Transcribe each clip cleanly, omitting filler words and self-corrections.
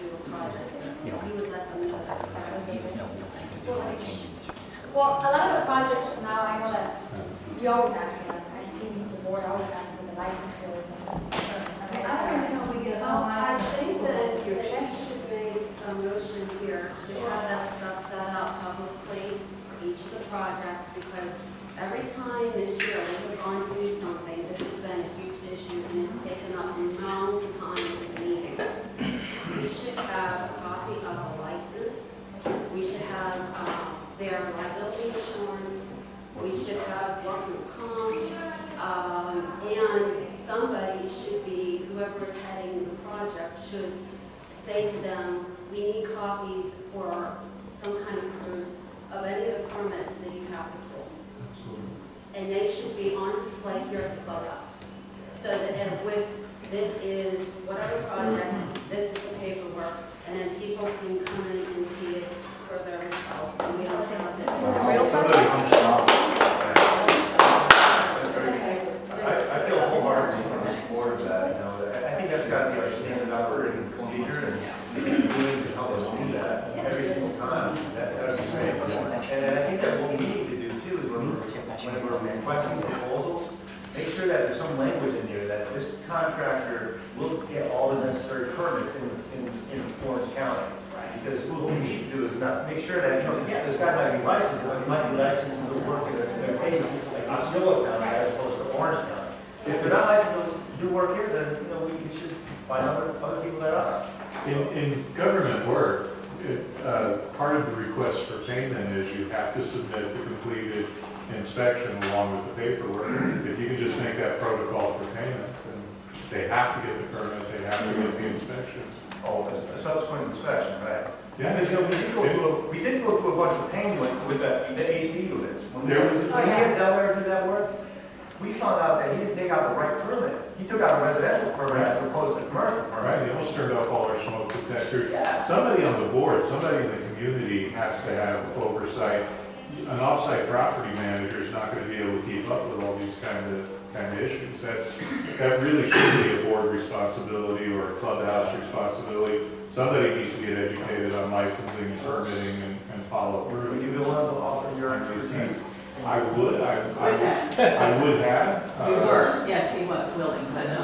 do a project, you would let them know that. Well, a lot of the projects now, I know that we always ask for them. I've seen the board always ask for the licenses and permits. I don't know, we get all, I think that you should make a motion here to have that stuff set out publicly for each of the projects, because every time this year we have gone to do something, this has been a huge issue, and it's taken up amounts of time in the meetings. We should have a copy of a license. We should have their liability insurance. We should have workman's comp. And somebody should be, whoever is heading the project should say to them, we need copies for some kind of proof of any of the permits that you have to pull. And they should be on display here at the clubhouse. So that with this is whatever project, this is the paperwork, and then people can come in and see it for themselves. And we don't have to. I feel wholeheartedly in support of that. You know, I think that's got to be our standard operating procedure, and we need to help us do that every single time. That's the same. And I think that what we need to do too is when we're requesting proposals, make sure that there's some language in there that this contractor will get all the necessary permits in Orange County. Because what we need to do is not make sure that, you know, yeah, this guy might be licensed, but he might be licensed to work in a phase like Osceola County as opposed to Orange County. If they're not licensed to do work here, then, you know, we should find other people that are. In government work, part of the request for payment is you have to submit the completed inspection along with the paperwork. If you can just make that protocol for payment, then they have to get the permit, they have to get the inspection. Oh, a subsequent inspection, right? Yeah, Because, you know, we did go through a bunch of pain with the AC units. When we had Delaware do that work, we found out that he didn't take out the right permit. He took out a residential permit as opposed to commercial permit. right, they almost turned off all our smoke detectors. Yeah. Somebody on the board, somebody in the community has to have oversight. An off-site property manager is not going to be able to keep up with all these kind of issues. That really should be a board responsibility or a clubhouse responsibility. Somebody needs to get educated on licensing, permitting, and follow through. Would you be willing to offer your expertise? I would have. You were, yes, he was willing, but no.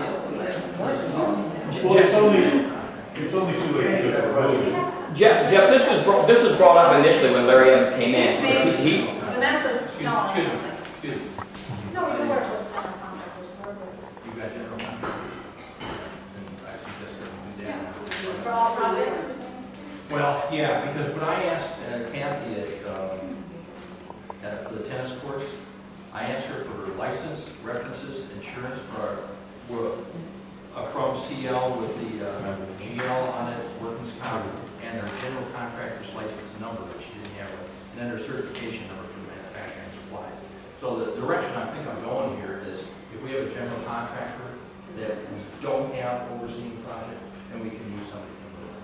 Well, it's only too late because we're voting. Jeff, this was brought up initially when Larry Evans came in. Vanessa's telling us something. Excuse me. No, we do work with general contractors. You got general contractors? And I suggest that we do that. For all projects, you're saying? Well, yeah, because when I asked Kathy at the tennis courts, I asked her for her license, references, insurance from CL with the GL on it, workman's comp, and their general contractor's license number, which she didn't have, and then their certification number for manufacturing supplies. So the direction I think I'm going here is if we have a general contractor that we don't have overseeing the project, then we can use somebody from this.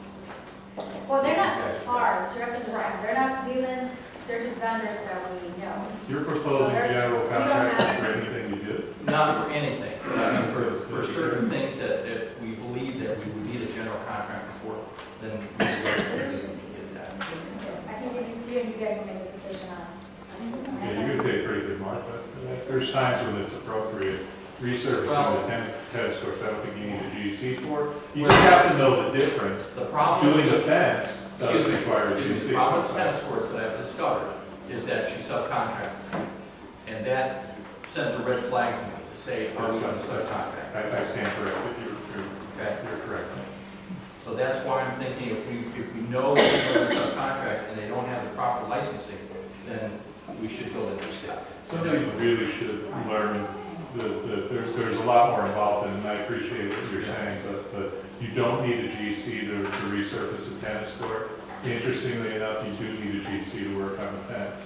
Well, they're not ours, you're up to design. They're not Leland's, they're just vendors that we know. You're proposing general contractors for anything you do? Not for anything, I mean, for certain things that we believe that we would need a general contractor for, then we would get that. I think you guys will make a decision on. Yeah, you could pay a pretty good mark, but there's times when it's appropriate. Resurfacing the tennis courts, I don't think you need a GC for. You just have to know the difference. The problem Doing a fence does require a GC. The problem with tennis courts that I've discovered is that she subcontracted. And that sends a red flag to me to say, are we going to subcontract? I stand corrected, you're correct. So that's why I'm thinking if we know that we're going to subcontract and they don't have the proper licensing, then we should go the next step. Somebody really should learn that there's a lot more involved, and I appreciate what you're saying, but you don't need a GC to resurface a tennis court. Interestingly enough, you do need a GC to work on the fence.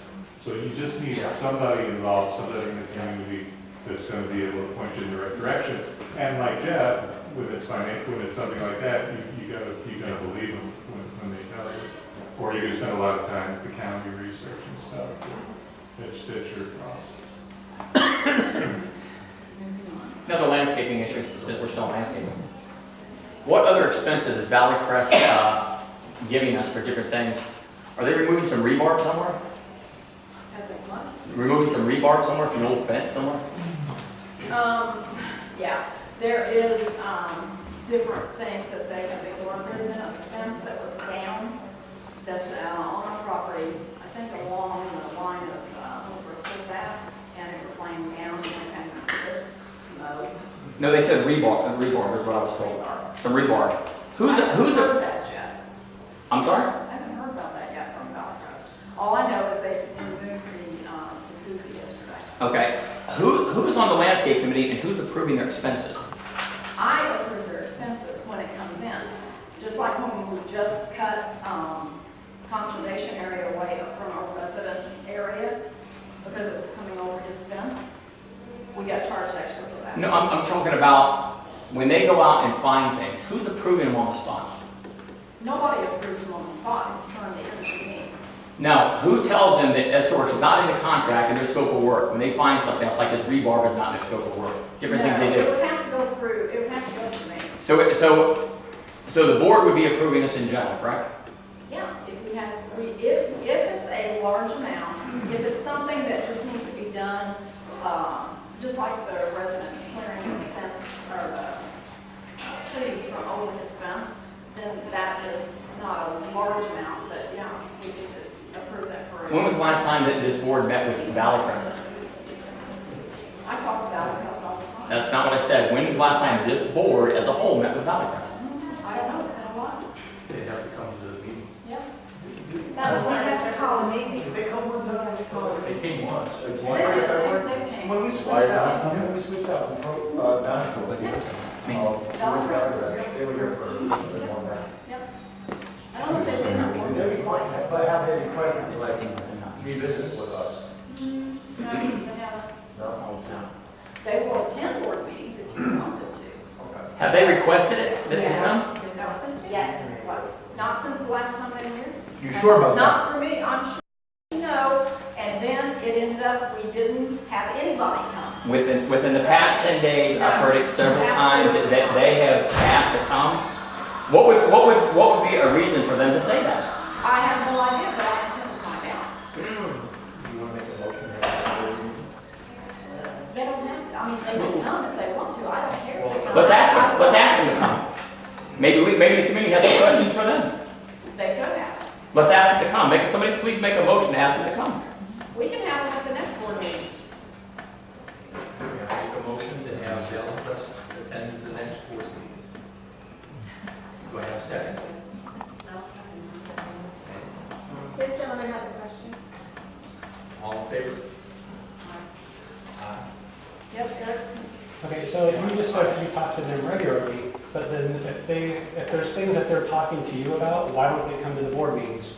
So you just need somebody involved, somebody in the community that's going to be able to point you in the right direction. And like Jeff, when it's something like that, you gotta believe them when they tell you. Or you can spend a lot of time at the county research and stuff. That's your cost. Now the landscaping issues, since we're still landscaping. what other expenses is Valley Crest giving us for different things? Are they removing some rebar somewhere? Removing some rebar somewhere from an old fence somewhere? Yeah, there is, different things that they have ignored. There's been a fence that was down, that's, on our property, I think along the line of, where Bristol's at, and it was laying down, and they kind of put it, mowed. No, they said rebar. Rebar is what I was told. Some rebar. I haven't heard that yet. I'm sorry? I haven't heard about that yet from Valley Crest. All I know is they removed the jacuzzi yesterday. Okay. Who's on the landscape committee and who's approving their expenses? I approve their expenses when it comes in. Just like when we just cut conservation area away from our residence area because it was coming over his fence, we got charged extra for that. No, I'm talking about when they go out and find things, who's approving them on the spot? Nobody approves them on the spot. It's turned in to me. Now, who tells them that Estor's not in the contract and their scope of work? When they find something else like this rebar is not in their scope of work, different things they No, it do. would have to go through, it would have to go through me. So the board would be approving this in general, correct? Yeah, if it's a large amount, if it's something that just needs to be done, just like the residents clearing the fence or the trees from over his fence, then that is not a large amount, but yeah, we could just approve that for. When was the last time that this board met with Valley Crest? I talk about it all the time. That's not what I said. When was the last time this board as a whole met with Valley Crest? I don't know, it's been a while. They have to come to the meeting. Yep. That was when I had to call a meeting. They came once. They came. When we switched out, when we switched out from Donegal, they were here for a little bit more than that. Yep. I don't know if they've been here once or twice. But have they requested to like revisit with us? No, they haven't. No? They will attend board meetings if you want them to. Okay. Have they requested it that they come? Yeah. Not since the last time they were here. You sure about that? Not for me, I'm sure you know, and then it ended up, we didn't have anybody come. Within the past 10 days, I've heard it several times that they have asked to come. What would be a reason for them to say that? I have no idea, but I intend to find out. You want to make a motion? to They don't have, I mean, they can come if they want to, I don't care if they come. Let's ask them to come. Maybe the committee has some questions for them. They could have. Let's ask them to come. Somebody please make a motion to ask them to come. We can have them at the next board meeting. Make a motion to have Valley Crest attend the next board meeting. Do I have a second? This gentleman has a question. All in favor? Aye. Yep, Eric. Okay, so you just said that you talk to them regularly, but then if there's things that they're talking to you about, why don't they come to the board meetings?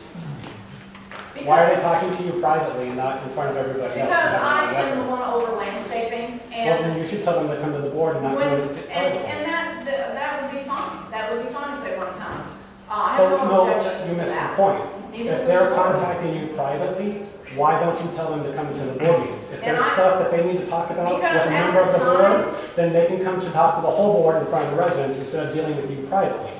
Why are they talking to you privately and not in front of everybody else? Because I am the one over landscaping, Well, then and you should tell them to come to the board and not when, come and, to privately. and that would be fine. That would be fine if they want to come. I have But no no, objections you to missed the that. point. Neither If does they're the board. contacting you privately, why don't you tell them to come to the board meetings? If And there's I- stuff that they need to talk about with Because a at member of the the board, then they can come to talk to the whole board in front of the residents instead of dealing with you privately.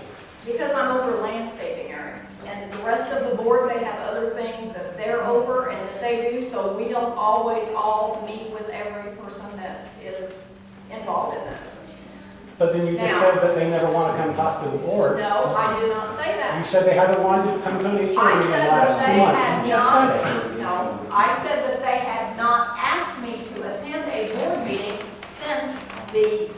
Because I'm over landscaping area, and the rest of the board, they have other things that they're over and that they do, so we don't always all meet with every person that is involved in that. But then you just Now- said that they never want to come talk to the board. No, I did not say You that. said they haven't wanted to come to an HR meeting I in the said that last they 2 months. had You just said it. not, no, I said that they had not asked me to attend a board meeting since the,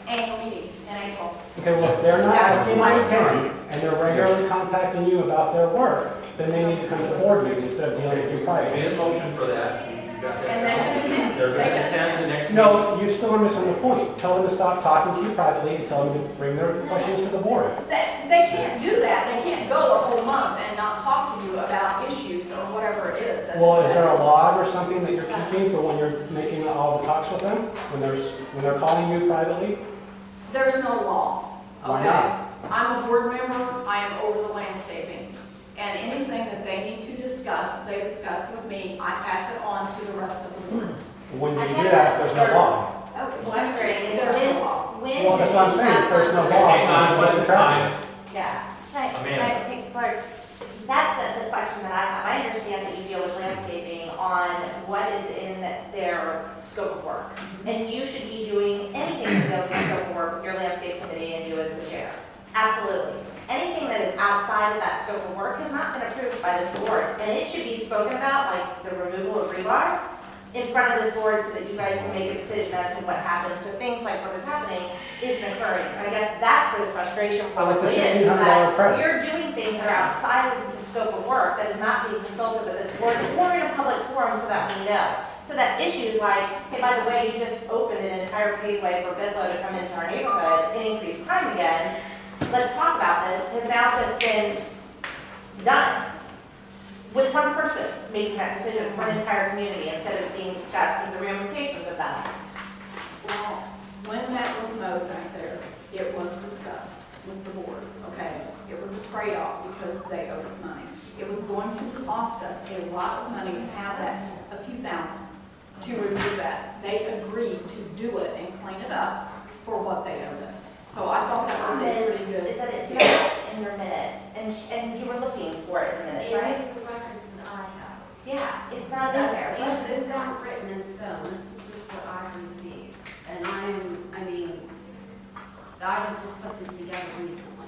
annual meeting in April. Okay, well, if they're not That was asking you my to story. attend, and they're regularly contacting you about their work, then they need to come to the board meeting instead of dealing with you privately. Made a motion for that. You got that? And they can attend. They're going They to can attend the next meeting. No, you still are missing the point. Tell them to stop talking to you privately and tell them to bring their questions to the board. They can't do that. They can't go a whole month and not talk to you about issues or whatever it is. Well, is there a log or something that you're keeping for when you're making all the talks with them? When they're calling you privately? There's no law. Why Okay? not? I'm a board member. I am over the landscaping. And anything that they need to discuss, they discuss with me. I pass it on to the rest of the board. When do you do that if there's no law? Okay, one grade is There's no law. when when Well, that's what I'm saying, if there's no law, Hang on, there's no one track. time. Yeah. Amanda. Can I take the floor? That's the question that I have. I understand that you deal with landscaping on what is in their scope of work. And you should be doing anything that deals with scope of work with your landscape committee and you as the chair. Absolutely. Anything that is outside of that scope of work has not been approved by this board. And it should be spoken about, like the removal of rebar, in front of this board so that you guys can make a decision as to what happens. So things like what is happening isn't occurring. And I guess that's where the frustration Well, like the probably is, $1,600 that credit. you're doing things that are outside of the scope of work that is not being consulted with this board or in a public forum so that we know. So that issues like, hey, by the way, you just opened an entire paveway for Bidlow to come into our neighborhood and increase crime again. Let's talk about this, has now just been done with one person making that decision for an entire community instead of being discussed and the ramifications of that. Well, when that was mowed back there, it was discussed with the board, okay? It was a trade-off because they owed us money. It was going to cost us a lot of money to have that, a few thousand, to remove that. They agreed to do it and clean it up for what they owed us. So I thought that was a pretty good. Is that it's not in your minutes, and you were looking for it in the minutes, right? The records that I have. Yeah, it's not in there. It's not written in stone, this is just what I've received. And I have just put this together recently.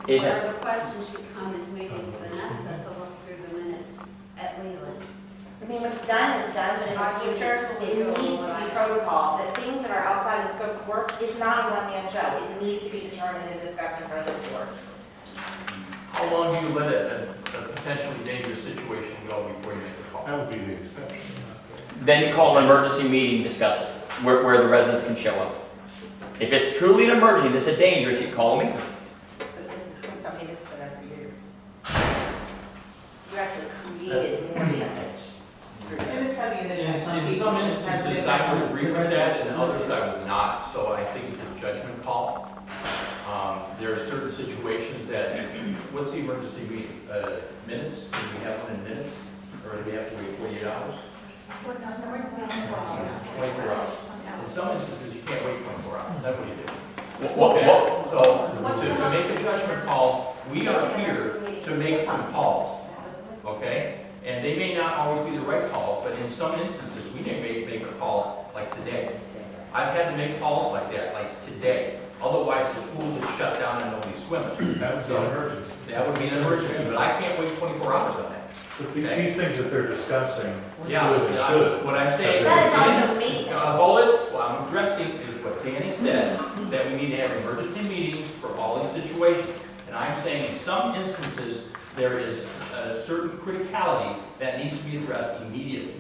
It Where has, the question should come is maybe to Vanessa to look through the minutes at Leland. I mean, when it's done, but in the future, it needs to be protocol, that things that are outside of the scope of work is not a one-man show. It needs to be determined and discussed in front of this board. How long do you let a potentially dangerous situation go before you make a call? That would be the exception. then you call an emergency meeting, discuss it, where the residents can show up. If it's truly an emergency, this is dangerous, you call a meeting. But this is something that's been there for years. You actually created more damage. In some instances, I would agree with that, and others I would not, so I think it's a judgment call. There are certain situations that, what's the emergency meeting? Minutes? Can we have one in minutes? Or do we have to wait 48 hours? 24 hours. In some instances, you can't wait 24 hours. That's what you do. So, to make a judgment call, we are here to make some calls, okay? And they may not always be the right call, but in some instances, we may make a call like today. I've had to make calls like that, like today. Otherwise, the pool would shut down and nobody's swimming. That would be an emergency. That would be an emergency, but I can't wait 24 hours on that. But these things that they're discussing. Yeah, what I'm saying is, That is also maintenance. what I'm addressing is what Danny said, that we need to have emergency meetings for all these situations. And I'm saying in some instances, there is a certain criticality that needs to be addressed immediately.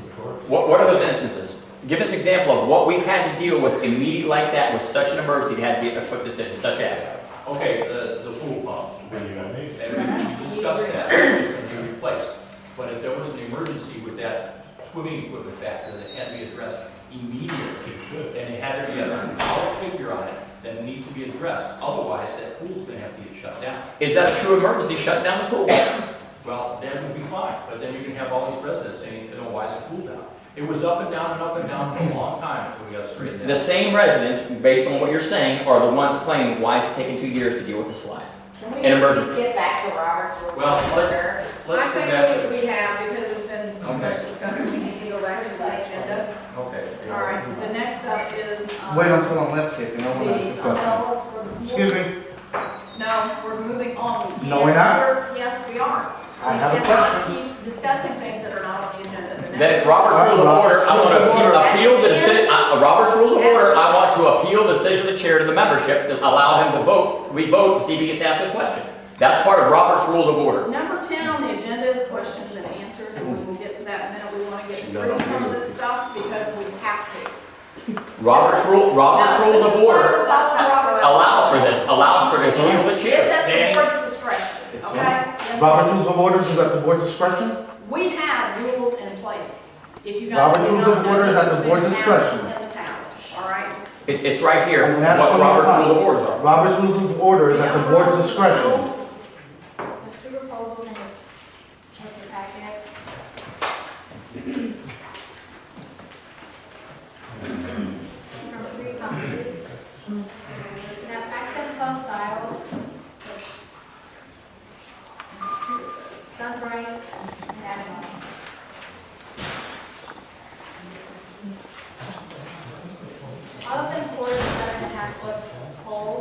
What are those instances? Give us an example of what we've had to deal with immediately like that with such an emergency, it had to be a quick decision, such as. Okay, the pool pump. Then you don't need it. And we discussed that, it's going to be replaced. But if there was an emergency with that swimming equipment back there that had to be addressed immediately, It should. and it had to be a dollar figure on it, then it needs to be addressed. Otherwise, that pool's going to have to get shut down. Is that a true emergency, shutting down the pool? Well, that would be fine, but then you're going to have all these residents saying, you know, why is the pool down? It was up and down for a long time until we got it straightened out. The same residents, based on what you're saying, are the ones claiming, why is it taking 2 years to deal with the slide? Can we An emergency. please get back to Robert's rules of Well, order? let's I go back think to, we have, because it's been too Okay. much discussed, we need to go back to the agenda. okay. All right, the next up is, Wait until I'm landscaping, I want to ask the you a question. umbrellas for the pool. Excuse me, No, we're moving on. No, we're not. Yes, we are. I have a We cannot question. keep discussing things that are not on the agenda. The Then next- Robert's Rules of Order, I want to appeal the decision, Robert's Rules of Order, I want to appeal the decision of the chair to the membership to allow him to vote, we vote to see if he gets asked a question. That's part of Robert's Rules of Order. Number 10 on the agenda is questions and answers, and we will get to that in a minute. We want to get through some of this stuff because we have to. Robert's Rules of Order allows for this, allows for the appeal of the It's chair. at the board's discretion, okay? Yes, Robert's Rules of Order is at the board's discretion? We have rules in place. If you guys. Robert's do Rules not of know Order is this, at the it's board's been passed discretion. In the past, all right? It's right here, And that's what coming Robert's up. Rules of Order are. Robert's Rules of Order is at the board's discretion. There's two proposals in your packet. Number 3, please.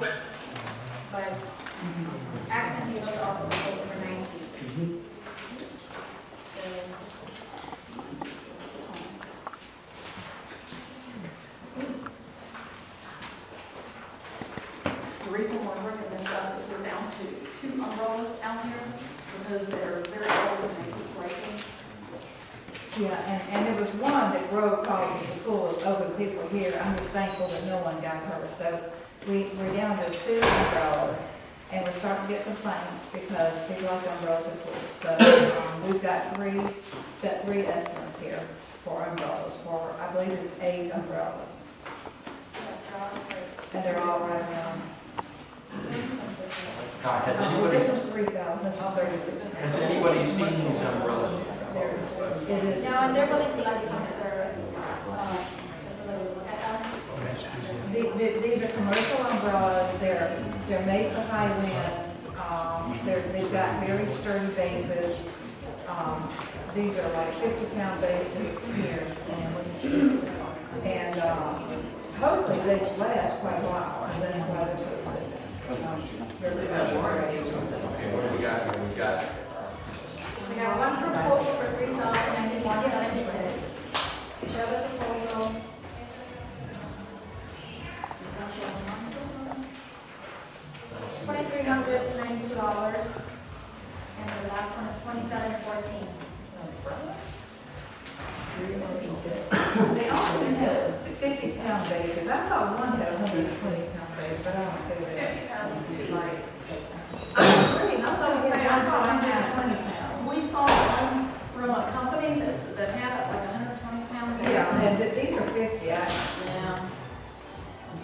poles, but accent heroes also proposed for 9 feet. So, The reason we're bringing this up is we're down to 2 umbrellas out here because they're very old and they keep breaking. Yeah, and there was one that broke probably before over people here. I'm just thankful that no one got hurt. So we're down to 2 umbrellas, and we're starting to get complaints because people like umbrellas are cool. So we've got three estimates here for umbrellas, for I believe it's 8 umbrellas. yes, they're all great. And they're all right now. Has anybody, This was 3,000, this was 36. has anybody seen these umbrellas? It is. No, and they're really glad to come to their facility to look at them. These are commercial umbrellas, they're made for high wind, they've got very sturdy bases. These are like 50-pound bases here, and hopefully they last quite a while, and that's why they're so expensive. Really good. Okay, what do we got here? We got We got one proposal for $3,091.76. Show the proposal. $2,392, and the last one is $2,714. They often have 50-pound bases. I thought one had a 120-pound base, but I don't see that. 50 pounds is too light. I agree, I thought I thought I had 20 pounds. We saw one from a company that had like 120 pound bags. Yeah, and these are 50. Yeah.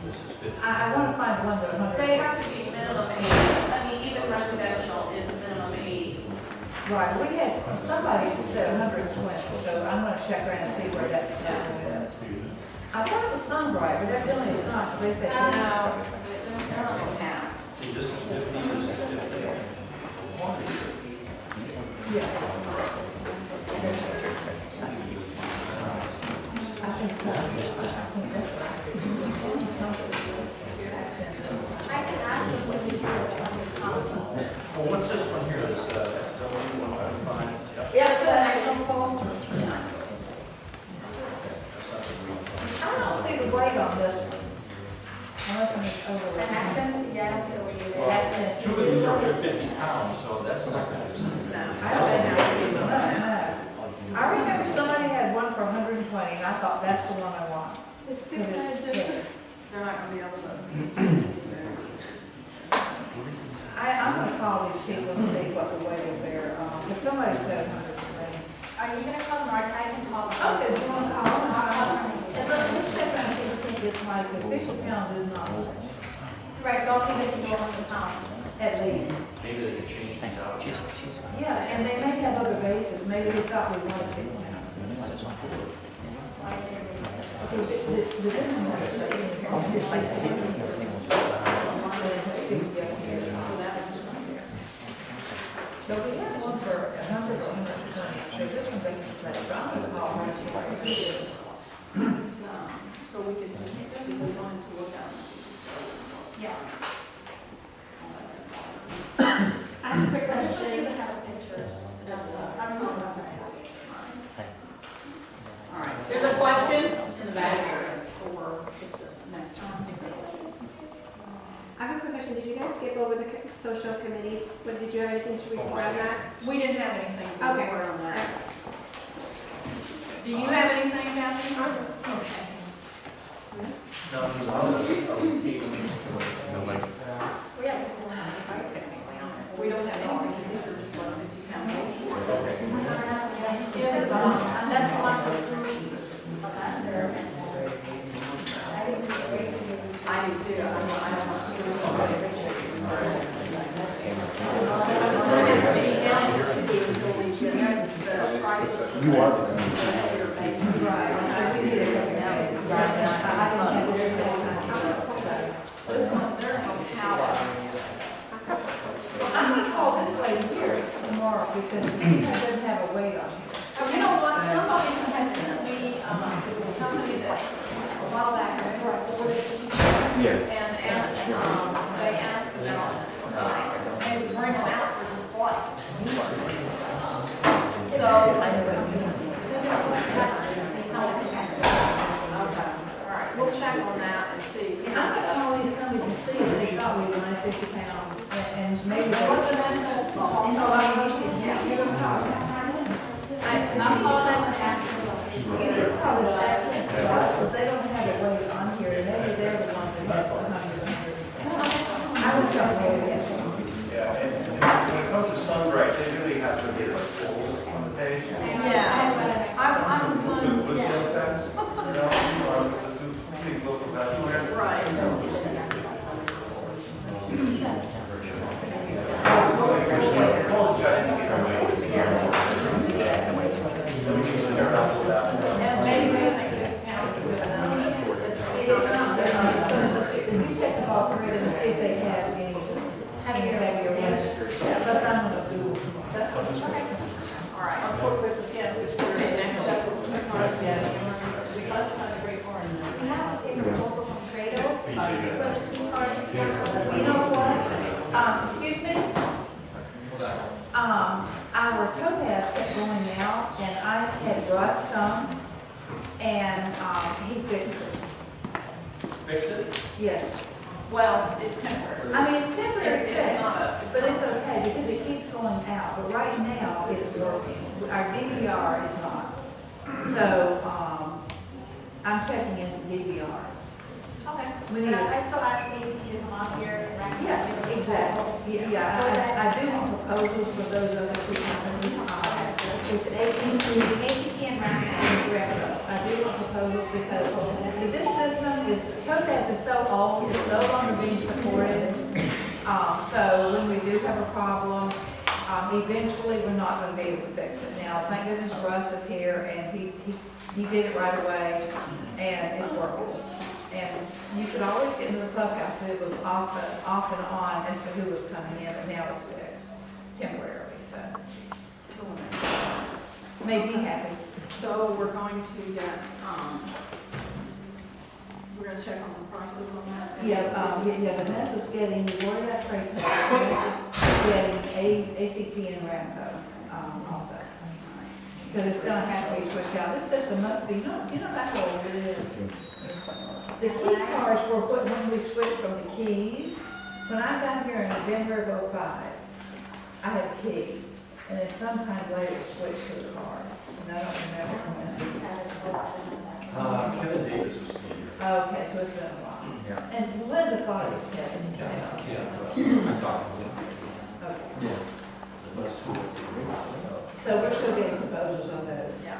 this is 50. I want to find one that 100. They have to be minimum 80. I mean, even residential is minimum 80. Right, we had, somebody said 120, so I'm going to check around and see where that is. I thought it was Sunbright, but that really is not, because they said. No. See, this is 50, this is 50. Yeah. I think so. I think that's right. I can ask them when we have a council. Well, what's this one here? This, that's the one I'm finding. Yeah, for the national poll. I don't see the weight on this one. Unless I'm just over. And accents, yes, so we use it. Accents. 2 of these are 50 pounds, so that's not going to. I don't think no. I remember somebody had one for 120, and I thought that's the one I want. It's Because it's- yeah. They're not gonna be able to. I'm gonna call these people and see what the weight of their, because somebody said 120. Are you gonna call them, or I can call them? Okay, do you want to call them? And let's check and see if we think it's right, because 50 pounds is not much, Right, so I'll see if they can go on the pounds. at least. Maybe they can change things out. Yeah, and they may have other bases, maybe they thought we wanted 50 pounds. The difference is like so we have one for 100 or 120, so this one basically says, so I'm gonna call her and see what it is. So we can just, is we wanted to look at. Yes. I have a quick I just question. need to have pictures. I'm just not All right, so there's a question in the back for us for this next time. I have a quick question. Did you guys skip over the social committee? What, did you have anything to report on that? We didn't have anything to Okay. report on that. Do you have anything, Kathy? Okay. No, because I was meeting. Nobody. We have this one on the price technically on it. We don't have anything, because these are just like 50 pound bases. Okay. Unless you want to approve of that, there. I think it's great to do this. I do too. I don't want to. You are. Right, I we need a couple days. Right, I don't have this This one, they're on power. I'm gonna call this lady here tomorrow because she doesn't have a weight on here. You know what, somebody had sent me, it was a company that, a while back, I forwarded it to you. Yeah. And asked, like 50 pounds, and maybe You know what, Vanessa? I'm calling them and asking them. either probably access to us, but they don't have it weighted on here, and maybe they're the ones that have 100. I would tell them, yes. Yeah, and when it comes to Sunbright, they really have to get like goals on the page. Yeah, I was wondering, With yeah. sales tax, you know, big local value there. Right. Paul's got to get our money. And maybe they think 50 pounds is good enough. It is not very much. So, if you check the ball parade and see if they have any heavier ones. But I'm gonna do that. All right, before Christmas, yeah, which we're in next up is the cards, yeah. We got kind of great for We have to take a proposal from Kratos for the key card. You know what? Excuse me? Our topaz kept going out, and I had brought some, and, he fixed it. Fix it? Yes. Well, it's temporary. I mean, it's temporary It's fix, not a. but it's okay, because it keeps going out, but right now, it's working. Our DVR is not. So, I'm checking into DVRs. Okay. We But need I a- still ask ACT to come out here and rack. Yeah, exactly. Yeah, I do want proposals for those other two companies. It's AT&T, ACT and rack. I do want proposals because, see, this system is, Topaz is so old, it's no longer being supported. So when we do have a problem, eventually we're not gonna be able to fix it. Now, thank goodness Russ is here and he did it right away and it's working. And you could always get into the clubhouse, but it was off and on as to who was coming in, but now it's fixed temporarily, so. Made me happy. So we're going to get, we're gonna check on the prices on that. Yeah, Vanessa's getting, we already got trade test, Vanessa's getting ACT and Ramco, also. Because it's gonna have to be switched out. This system must be, you know how old it is. The key cards were put when we switched from the keys. When I got here in November of '05, I had a key, and then some kind of way it switched to the card. And I don't remember when. Kevin Davis was still here. Okay, so it's been a while. Yeah. And Linda thought it was Kevin. so- Yeah, I'm talking to him. Okay. Let's do it. So we're still getting proposals on those. Yeah.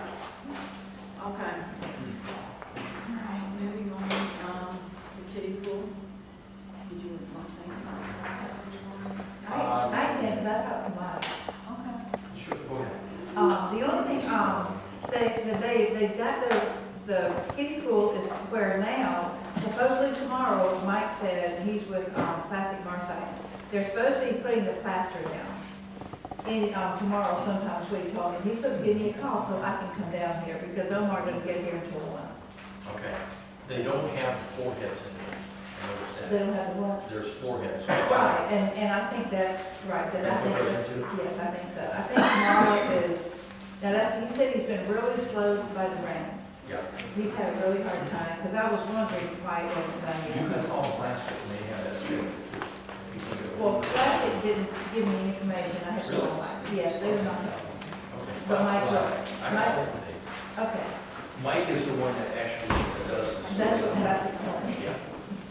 Okay. All right, moving on, the kiddie pool. Did you want to say anything else? I can't, because I talked to Mike. Okay. Sure, go ahead. The only thing, they've got the kiddie pool is where now, supposedly tomorrow, Mike said, he's with, Classic Marseille. They're supposed to be putting the plaster down. Tomorrow sometime, this week, told me, he's supposed to give me a call so I can come down here, because Omar doesn't get here until 1. Okay. They don't have foreheads in here. I noticed They that. don't have what? There's foreheads. Right, and I think that's right, that I think that's, yes, I think so. I think tomorrow is, now that's, he said he's been really slow by the rain. Yeah. He's had a really hard time, because I was wondering why it wasn't done You yet. can call plastic and they have that schedule. Well, Classic didn't give me any information, I had to Really? go back. Yes, they were not, Okay. But Mike Well, will. I Mike- don't know. okay, Mike is the one that actually does this. that's what Classic told me. Yeah.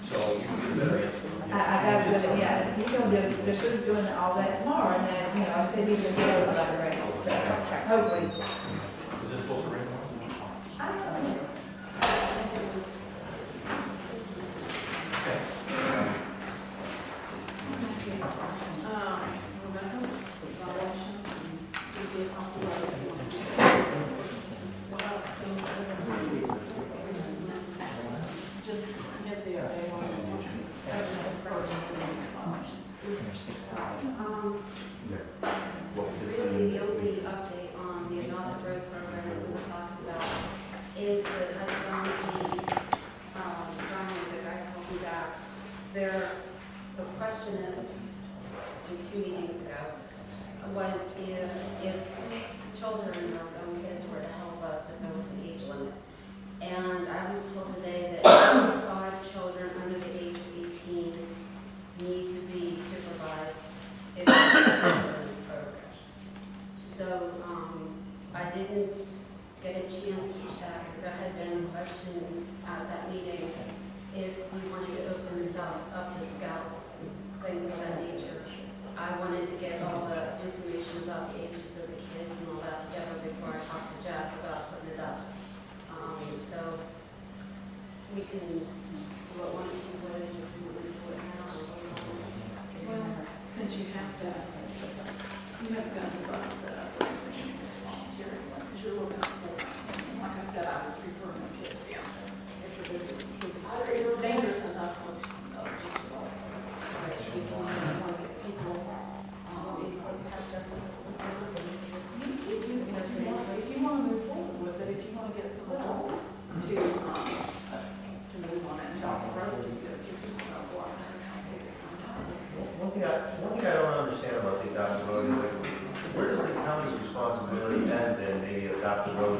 So you can get a better answer. I got to do it, yeah, he's gonna do, they're supposed to be doing all that tomorrow, and then, I said he's gonna get over by the rain, so hopefully. Is this supposed to rain tomorrow? I don't know. Okay. Rebecca, evaluation, we did all the just give the update on the Really, the only update on the adopted growth program that we were talking about is that I found the guy called me back. The question in 2 meetings ago was if children or young kids were to help us, if there was an age limit. And I was told today that 5 children under the age of 18 need to be this program. So, I didn't get a chance to check, there had been a question at that meeting, if we wanted to open this up to scouts, things of that nature. I wanted to get all the information about the ages of the kids and all that together before I talked to Jeff about putting it up. So we can, what is it, we want to do it now? Well, since you have to, you have got the button set up for information as volunteer, because you're looking at full time. Like I said, I would prefer no kids beyond that. It's dangerous enough for just adults. People want to get people, if you want to move forward with it, if you want to get some adults to move on it and down the road, you gotta give people a block and how big they come down. One thing I don't understand about the adopted road is like, where does the county's responsibility end and maybe adopted road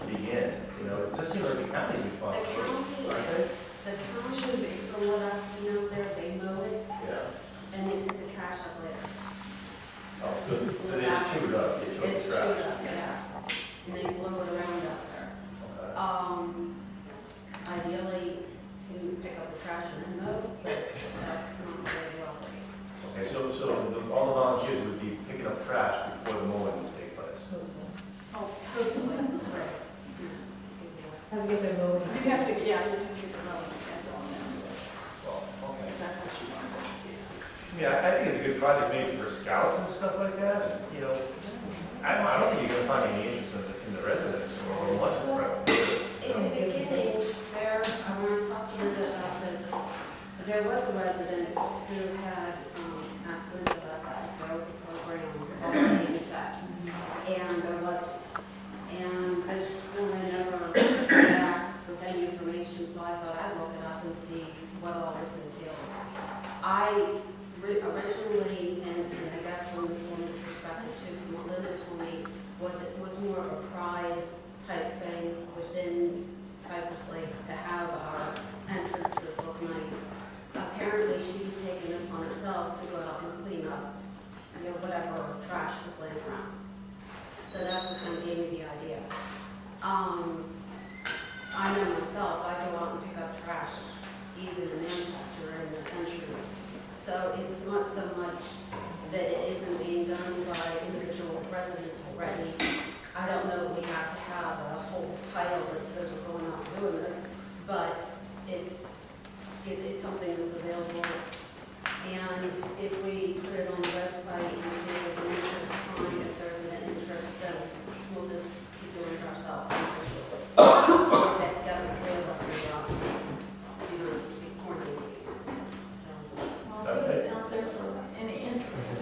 begin? You know, it just seems like the county's responsibility, aren't they? the county, from what I've seen out there, they mow it Yeah. and they pick the trash up later. Oh, so it's chewed up, it's It's trash. chewed up, yeah. And they blow it around out there. Okay. Ideally, we would pick up the trash and then mow, but that's not very well. Okay, so all the volunteers would be picking up trash before the mowing would take place? Oh, hopefully. Right. Have to get their mowing. You have to, yeah, you have to get the mowing schedule on them, Well, okay. if that's what you want to do. Yeah, I think it's a good project maybe for scouts and stuff like that, and, you know, I don't think you're gonna find any interest in the residents or much of the In the beginning, there, I want to talk to Linda about this. There was a resident who had asked Linda about that, if there was a program already in effect, and there wasn't. And this woman never came back with any information, so I thought I'd look it up and see what all this entailed. I originally, and I guess from this woman's perspective too, from what Linda told me, was it was more of a pride type thing within Cypress Lakes to have our entrances look nice. Apparently, she was taking it upon herself to go out and clean up, you know, whatever trash was laying around. So that's what kind of gave me the idea. I know myself, I go out and pick up trash, either in Manchester or in the entrance. So it's not so much that it isn't being done by individual residents already. I don't know if we have to have a whole title that says we're going out and doing this, but it's something that's available. And if we put it on the website and see if there's an interest, fine. If there's an interest, then we'll just keep doing it ourselves. We'll get together, three of us, and go out and do it before 19. So. I'll put it out there for any interest.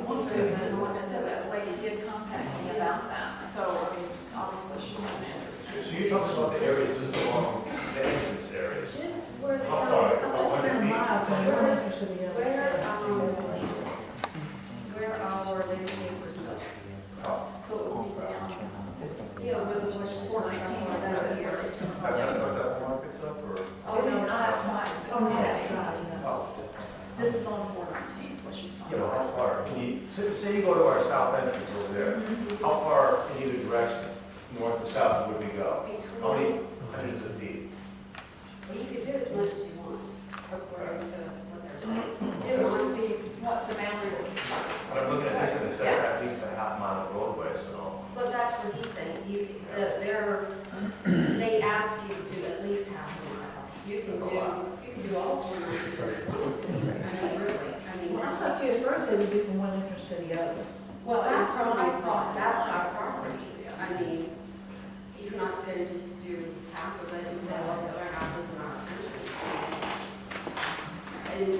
Once we, like I said, that lady did contact me about that, so, I mean, obviously she has an interest. So you're talking about the areas just along the entrance areas? Just where the, How far? just 100 feet? Miles from one entrance to the other. where our landscapers live. Oh, So it would be down. Yeah, where the bushes and stuff like that here. that's not that one picks up, or? Oh, no, not outside. Oh, yeah, that's right, yeah. Oh. This is on 419, is what she's You talking know, how about. far, say you go to our south entrance over there, how far in either direction, north and south, would we go? How many hundreds of feet? Well, you could do as much as you want, according to what they're saying. It would just be what the boundaries of each other. But I'm looking at this and it says at least a half mile of roadway, so. But that's what he's saying, they ask you to do at least half a mile. You can do all 4 miles if you want to. I mean, really, Well, I thought you at first they would be from one entrance to the other. well, that's what I thought, that's our property. I mean, you're not gonna just do half of it and say, well, the other half is in our entrance. And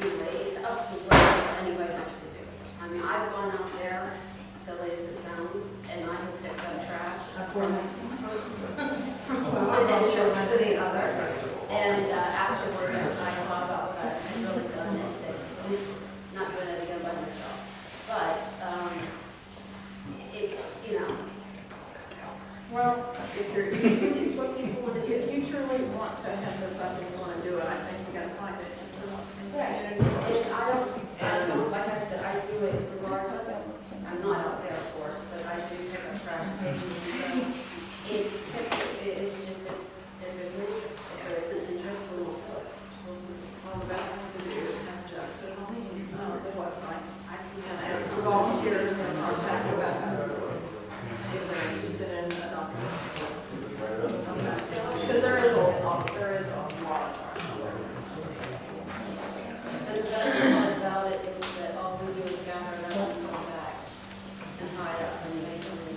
anyway, it's up to what anybody wants to do. I mean, I've gone out there, silly as it sounds, and I have picked up trash from one entrance to the other. And afterwards, I thought about what I had really done and said, not doing it again by myself. But, you know, Well, if you're, it's what people want to do. if you truly want to have this up and you want to do it, I think you gotta find an interest in the Right. community. It's, I don't, like I said, I do it website. I can And have ask for volunteers to contact you about if they're interested in adopting. Because there is a lot of trash. And the best part about it is that all we do is gather it up and put it back and tie it up and make it away.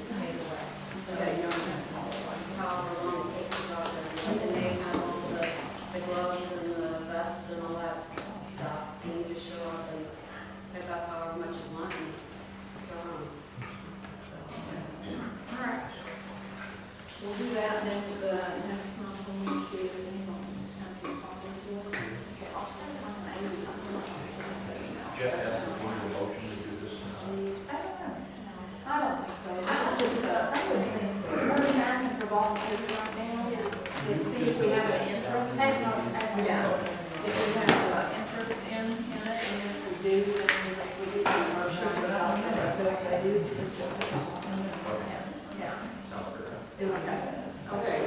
So Yeah, you don't have to follow it. however long it takes to go out there, and they have all the gloves and the vests and all that stuff, and you just show up and pick up however much you want and go on. All right. We'll do that, and then the next month when we see if anyone has responded to it. Okay, I'll try to find that. Jeff has to be the motion to do this. I don't think so. This is just, we're just asking for volunteers right now to see if we have any interest. Yeah. If we have interest in it, and if we do, then we do the motion about it. Yeah. Sounds good. Okay,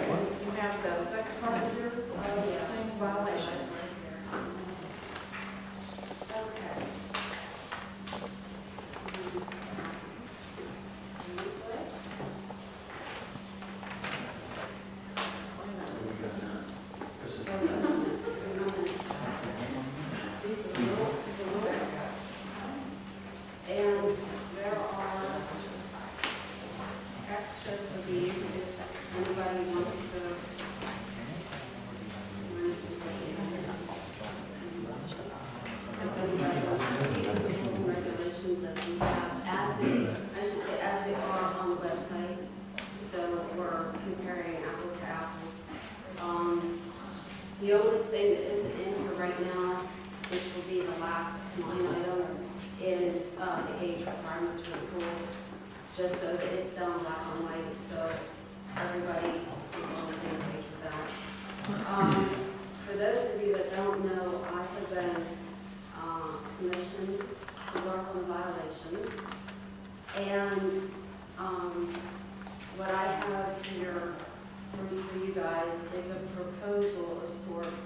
you have the second part of your thing, violations. Okay. This way? This is, And there are extras for these if anybody wants to. If anybody wants to, these are the rules and regulations as we have, as they, I should say, as they are on the website. So we're comparing apples to apples. The only thing that isn't in here right now, which will be the last line item, is the age requirements for the pool, just so that it's done black on white, so everybody is on the same page with that. For those of you that don't know, I have been commissioned to work on violations, and what I have here for you guys is a proposal of sorts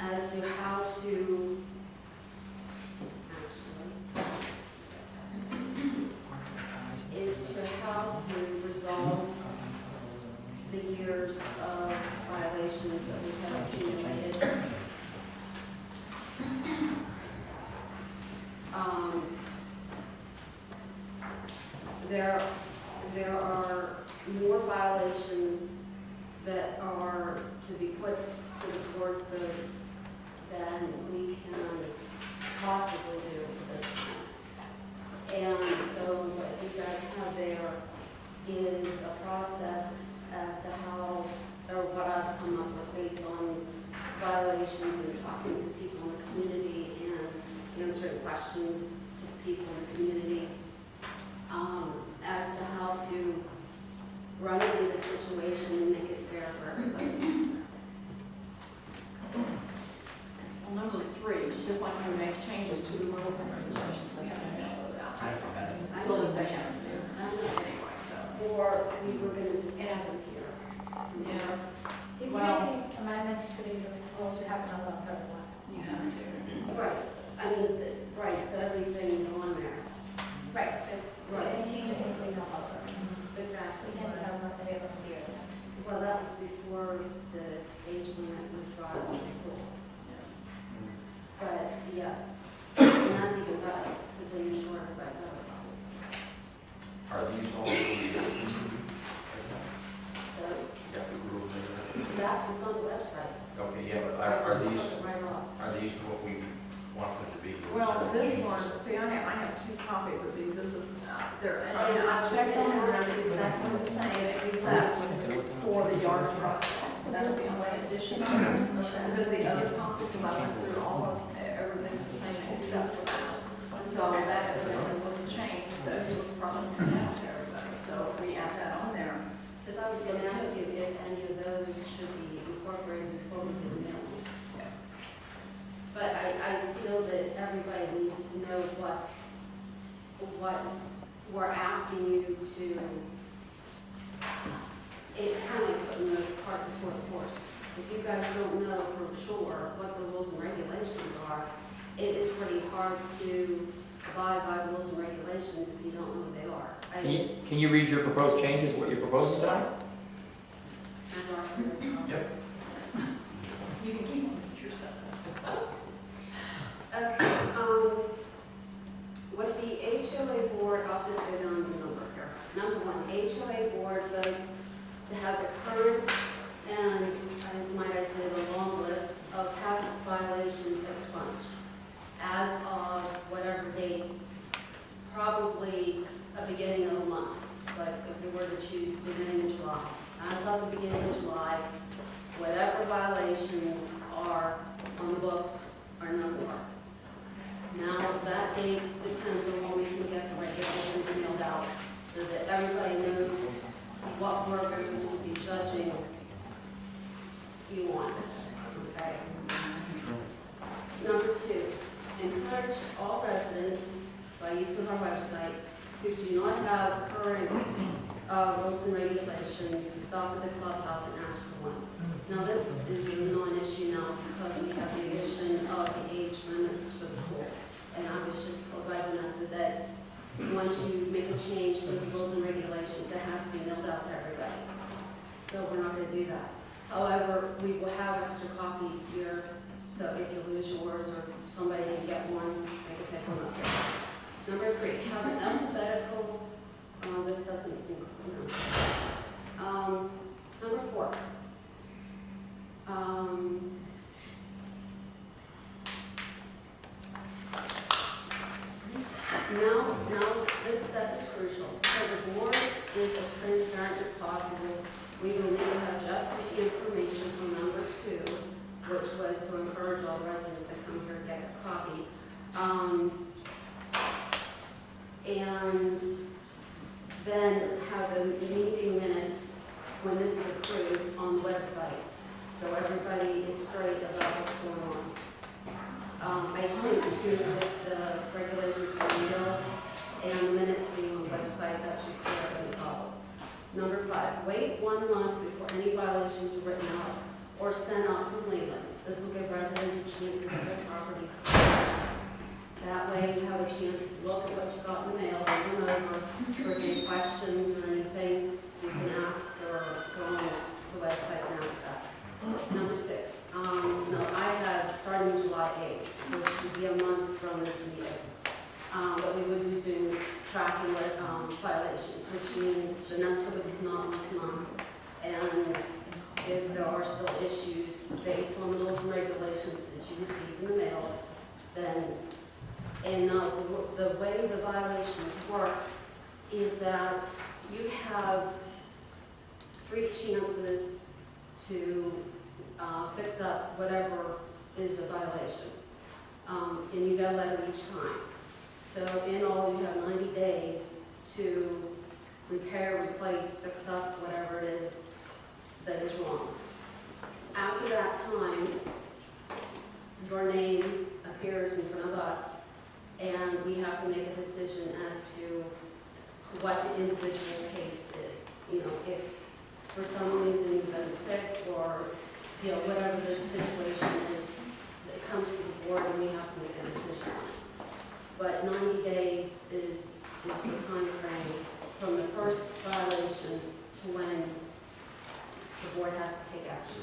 as to how to resolve the years of violations that we have accumulated. There are more violations that are to be put to the board's vote than we can possibly do at this time. And so what you guys have there is a process as to how, or what I've come up with based on violations and talking to people in the community and answering questions to people in the community, as to how to remedy the situation and make it fair for everybody. Well, number 3, just like when we make changes to the rules and regulations, we have to mail those out. So that they have to do anyway, so. Or we were going to just have them here. Yeah. If you Well- make any amendments to these rules, you have to know what's over what. You have to. Right, I mean, right, so everything's on there. Right, so Right. any changes need to be known what's over. Exactly. We can't just have one video of the year. Well, that was before the age limit was brought up to the pool. But yes, and that's even better, because then you're short by another problem. are these all the Those, rules? that's what's on the website. Okay, yeah, but I are just these, took it right off. are these what we want them to be? Well, this one, see, I have 2 copies of these. This is, and I checked them, and they're exactly the same, except for the yard process. That's the only addition. Because the other copy, because I went through all of, everything's the same except for that. So that was a change that was probably out to everybody. So we add that on there. Because I was going to ask you if any of those should be incorporated before we do the mailing. But I feel that everybody needs to know what we're asking you to, it's kind of like putting the cart before the horse. If you guys don't know for sure what the rules and regulations are, it is pretty hard to abide by rules and regulations if you don't know what they are. Can you read your proposed changes, what you're proposing tonight? Yep. You can keep them yourself. Okay, with the HOA board, I'll just go down the number here. Number one, HOA board votes to have the current and, might I say, the long list of past violations expunged as of whatever date, probably a beginning of the month, like if we were to choose beginning of July. As of the beginning of July, whatever violations are on the books are no more. Now, that date depends on when we can get the regulations mailed out, so that everybody knows what we're going to be judging you on, okay? Number two, encourage all residents, by use of our website, who do not have current rules and regulations, to stop at the clubhouse and ask for one. Now, this is a non-issue now because we have the addition of the age limits for the pool. And I was just told by Vanessa that once you make a change to the rules and regulations, it has to be mailed out to everybody. So we're not going to do that. However, we will have extra copies here, so if you lose yours or somebody can get one, they can pick one up here. Number three, have an alphabetical, this doesn't include, number four. Now, this step is crucial. So the board is as transparent as possible. We will need to have Jeff put the information from number two, which was to encourage all residents to come here and get a copy. And then have the meeting minutes when this is approved on the website, so everybody is straight about what's going on. I think too, with the regulations being mailed and the minutes being on the website, that should clear up any problems. Number five, wait 1 month before any violations are written out or sent out from Leland. This will give residents a chance to get their properties cleared. That way you have a chance to look at what you got in the mail, look them over. If there's any questions or anything, you can ask or go on the website and ask that. Number six, no, I had starting July 8th, which would be a month from this meeting. But we would resume tracking violations, which means Vanessa would come out once a month. And if there are still issues based on the rules and regulations that you received in the mail, then, and the way the violations work is that you have 3 chances to fix up whatever is a violation. And you get a letter each time. So in all, you have 90 days to repair, replace, fix up whatever it is that is wrong. After that time, your name appears in front of us, and we have to make a decision as to what the individual case is. You know, if for some reason you've been sick or, you know, whatever the situation is, it comes to the board and we have to make a decision. But 90 days is the time frame from the first violation to when the board has to take action.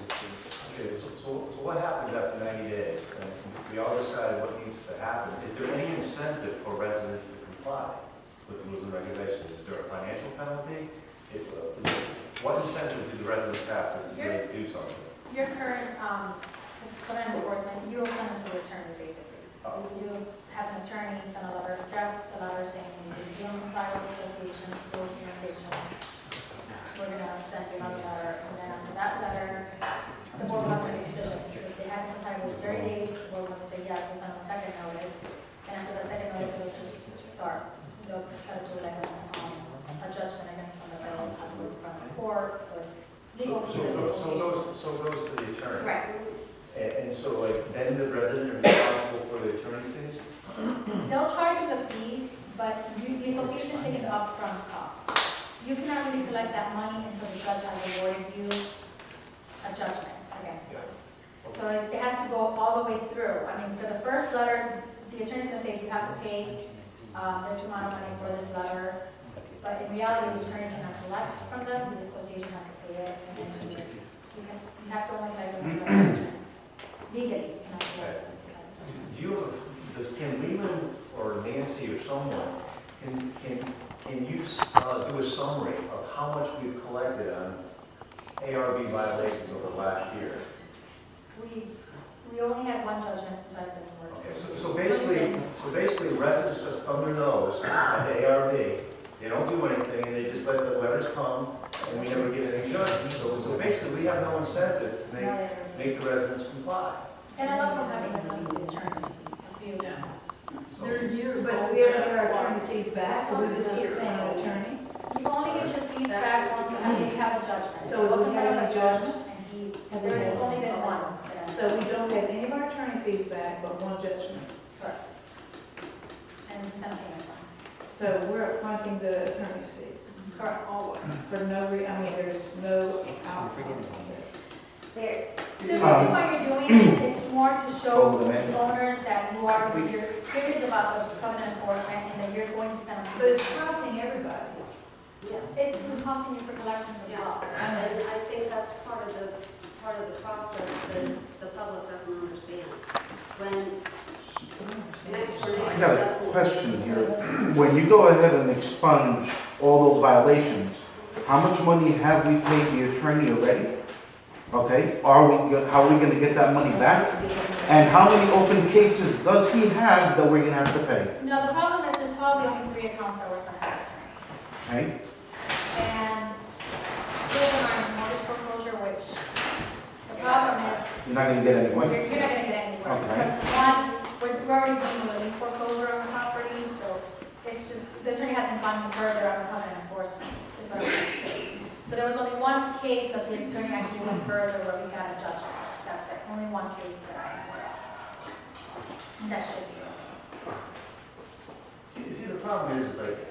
Okay, so what happens after 90 days? And we all decided what needs to happen. Is there any incentive for residents to comply with the rules and regulations? Is there a financial penalty? What incentive do the residents have to really do something? Your current, plan enforcement, you will send them to the attorney, basically. You have an attorney send a letter, draft the letter saying you don't comply with associations, rules, and regulations. We're gonna send you another letter, and then after that letter, the board will have to make a decision. If they haven't complied with 30 days, the board will say yes, we'll send them a second notice. And after the second notice, they'll just start. They'll try to do like a judgment against them that they'll have to go from the court, so it's legal. So goes to the attorney. Right. And so like then the resident is responsible for the attorney's fees? They'll charge you the fees, but the association is taking the upfront cost. You cannot really collect that money until the judge has awarded you a judgment against them. so it has to go all the way through. I mean, for the first letter, the attorney's gonna say you have to pay this amount of money for this letter, but in reality, the attorney cannot collect from them, the association has to pay it, and then you have to only collect them as residents. Legally, you cannot collect them together. Do you, can Lehman or Nancy or someone, can you do a summary of how much we've collected on ARB violations over the last year? We only had one judgment since I've been working. Okay, so basically residents just thumb their nose at the ARB, they don't do anything, and they just let the letters come, and we never get any judgment. So basically, we have no incentive to make the residents comply. And a lot of them have even some of the attorneys, a few. There are years. But we ever get our attorney fees back, or we just keep paying an attorney? You only get your fees back once you have a judgment. So It wasn't we have part of any a judgment? and there's only been one. So we don't have any of our attorney fees back, but one judgment. Correct. And some payment plan. So we're upfronting the attorney's fees. Correct, always. For no I mean, there's no outcome. There, The reason why you're doing it, it's more to show owners that you are, you're serious about the covenant enforcement and that you're going to stand up. But it's costing everybody. Yes. It's been costing you for collections as Yes, well. and I think that's part of the process that the public doesn't understand. When next door I neighbor got a doesn't. question here. When you go ahead and expunge all those violations, how much money have we paid the attorney already? Okay, how are we gonna get that money back? And how many open cases does he have that we're gonna have to pay? No, the problem is there's probably only 3 accounts that were sent to the attorney. Okay? And 2 of them are in mortgage foreclosure, which the problem is You're not gonna get any you're money? not gonna get anywhere. Okay. Because one, we're already doing a lien foreclosure on the property, so it's just, the attorney hasn't gone further on the covenant enforcement, is what I'm trying to say. So there was only one case that the attorney actually went further where we got a judgment. That's it, only one case that I am aware of. And that should be it. See, the problem is like,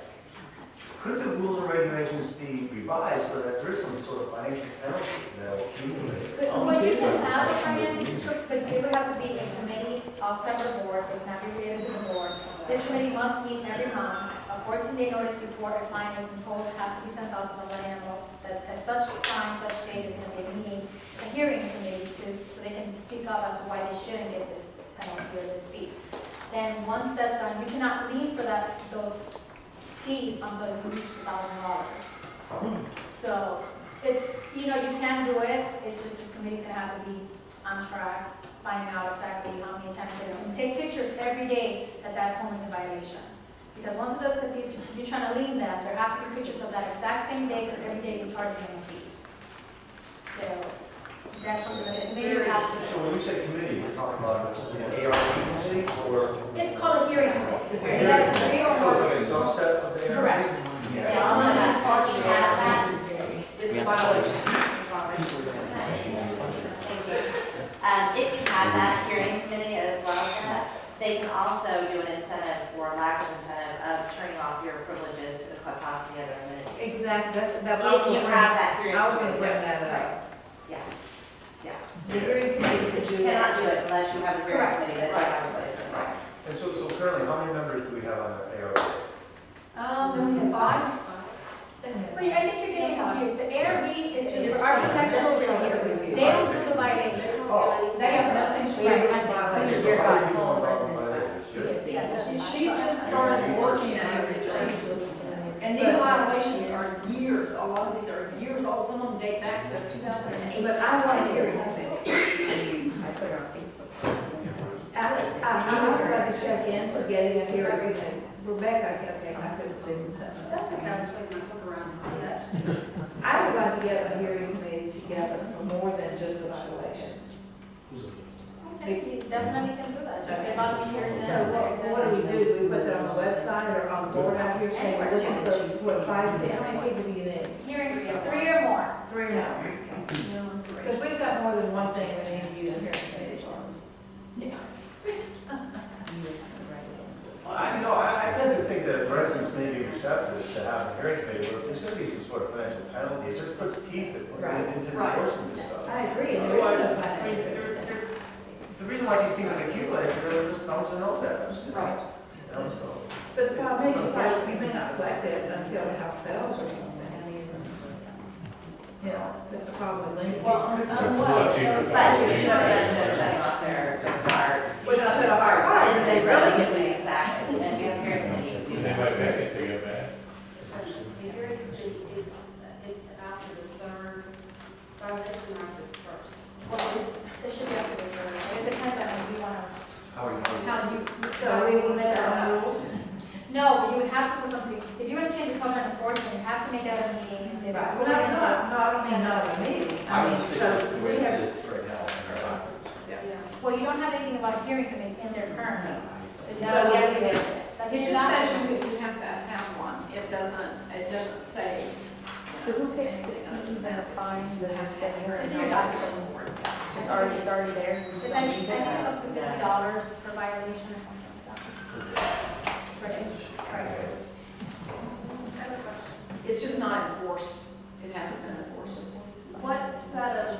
could the rules and regulations be revised so that there is some sort of financial penalty that will accumulate? Well, you can have a finance, but it would have to be a committee outside the board, it cannot be related to the board. This committee must meet every month. A 14-day notice before a client is imposed has to be sent out to the landlord. That at such time, such date is going to be a meeting, a hearing committee so they can speak up as to why they shouldn't get this penalty or this fee. Then once that's done, you cannot leave for those fees until you reach $1,000. So it's, you can do it, it's just this committee's gonna have to be on track, finding out exactly how many times they and take pictures every day that home is in violation. Because once you're trying to leave them, there has to be pictures of that exact same day, because every day you're charging them a fee. So that's something that is very So when you say committee, you're talking about an ARB committee or? It's called a hearing committee. So It has 3 or it's more. like a subset of the ARB? Correct. it's on that, you have that. It's a violation. Thank you. If you have that hearing committee as well, Jeanette, they can also do an incentive or lack of incentive of turning off your privileges to cut costs together in minutes. Exactly, that's If you have that hearing I was gonna committee. bring that up. Yeah. Yeah. The hearing committee could You do cannot that. do it unless you have a hearing Correct. committee that's in place. And so currently, how many members do we have on the ARB? We have 5. But I think you're getting confused. The ARB is just for architectural review. They don't do the violation. They have nothing to do with violations. Yes. She's just started working on everything. And these violations are years, a lot of these are years old, some of them date back to 2008. But I want a hearing committee. I put it on Facebook. I'm going to check into getting a hearing committee. Rebecca kept saying I couldn't see. That's okay, I was waiting to hook around on that. I would like to get a hearing committee together for more than just the violations. Okay, you definitely can do that. Just give out these hearings. So what do? We put that on the website or on the board out here saying we're looking for 5 to 10, how many people do you need? Hearing, 3 or more. 3 now. Because we've got more than one thing we need to use a hearing committee for. I tend to think that residents may be receptive to have a hearing committee, but if there's going to be some sort of financial penalty, it just puts teeth into Right. enforcing this stuff. I agree, and there is no Otherwise, financial. There's reason why these things are accumulated, they're just thumbs and OPEBs. Right. But the problem is, you may not collect it until the house sells or something, I mean, you know, that's the problem with lending. Well, unless there's But you something. should have been shutting off their cards. Well, not shut off our cards, Is they really get the exact, and you have here for me. And they might back it to get back. The hearing committee is, it's after the third violation or after the first. Well, it should be after the third. It depends on if you want to, How are you? how you. So we will make our own rules. No, but you would have to put something, if you want to change the code on enforcement, you have to make that a meeting and say this. Right, well, I don't mean not a meeting, I I mean, would stick so with the way we it have, is right now in our documents. Well, you don't have anything about a hearing committee in there currently. So yes, it is. That's It in just your says document. you have to have one. It doesn't say. So who picks the fees and the fines and has been here? It's in your documents. It's already there. I think it's up to $50 per violation or something like that. Right. I have a question. It's just not enforced. It hasn't been enforced. What set of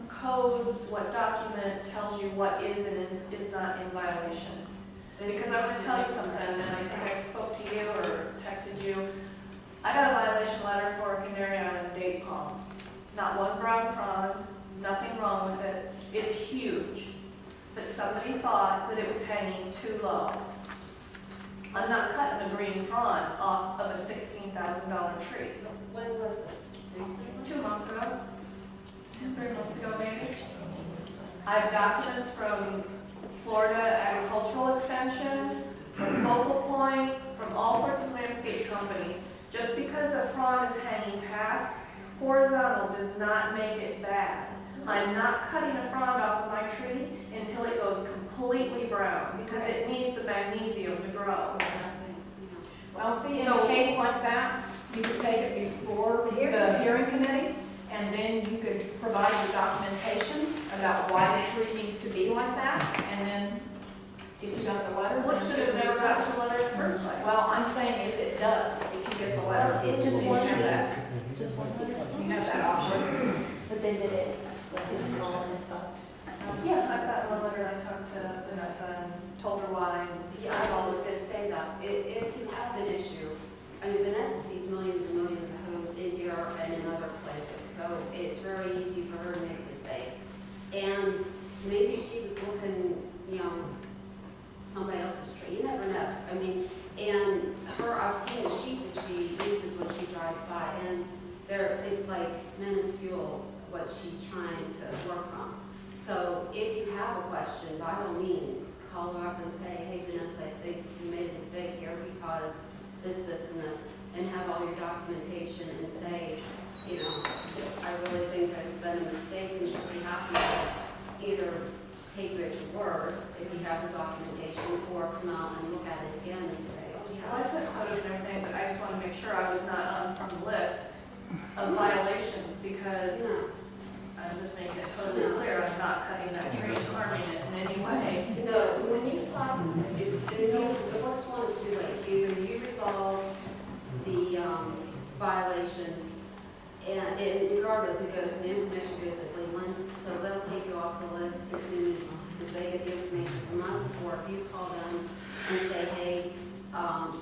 codes, what document tells you what is and is not in violation? Because I'm gonna tell you something, and I think I spoke to you or texted you. I got a violation letter for a Canary Island date palm. Not one brown frond, nothing wrong with it. It's huge. But somebody thought that it was hanging too low. I'm not cutting a green frond off of a $16,000 tree. When was this? Recently? 2 months ago, 3 months ago maybe. I have documents from Florida Agricultural Extension, from Focal Point, from all sorts of landscape companies. Just because a frond is hanging past horizontal does not make it bad. I'm not cutting a frond off of my tree until it goes completely brown, because it needs the magnesium to grow. Well, see, in a case like that, you could take it before the hearing committee, and then you could provide the documentation about why the tree needs to be like that, and then if you got the letter. Well, it then should have be never set. got to letter in the first place. Well, I'm saying if it does, if you get the letter. It just then you wasn't have that. Just one letter. You have that option. But they did it, like, in column and stuff. Yes, I've got one letter, I talked to Vanessa and told her why. Yeah, I was just gonna say that, if you have an issue, I mean, Vanessa sees millions and millions of homes in here and in other places, so it's very easy for her to make a mistake. And maybe she was looking, you know, somebody else's tree, you never know. I mean, and I've seen the sheet that she uses when she drives by, and it's like minuscule what she's trying to work from. So if you have a question, by all means, call her up and say, hey Vanessa, I think you made a mistake here because this, and have all your documentation and say, you know, I really think there's been a mistake and she'll be happy to either take you at your word if you have the documentation, or come out and look at it again and say, oh Well, I yeah. said quoted and everything, but I just want to make sure I was not on some list of violations, because No. I'm just making it totally clear, I'm not cutting that tree and harming it in any way. No, when you talk, it works one of two ways. Either you resolve the violation, and regardless, the information goes to Cleveland, so they'll take you off the list as soon as they get the information from us, or if you call them and say, hey,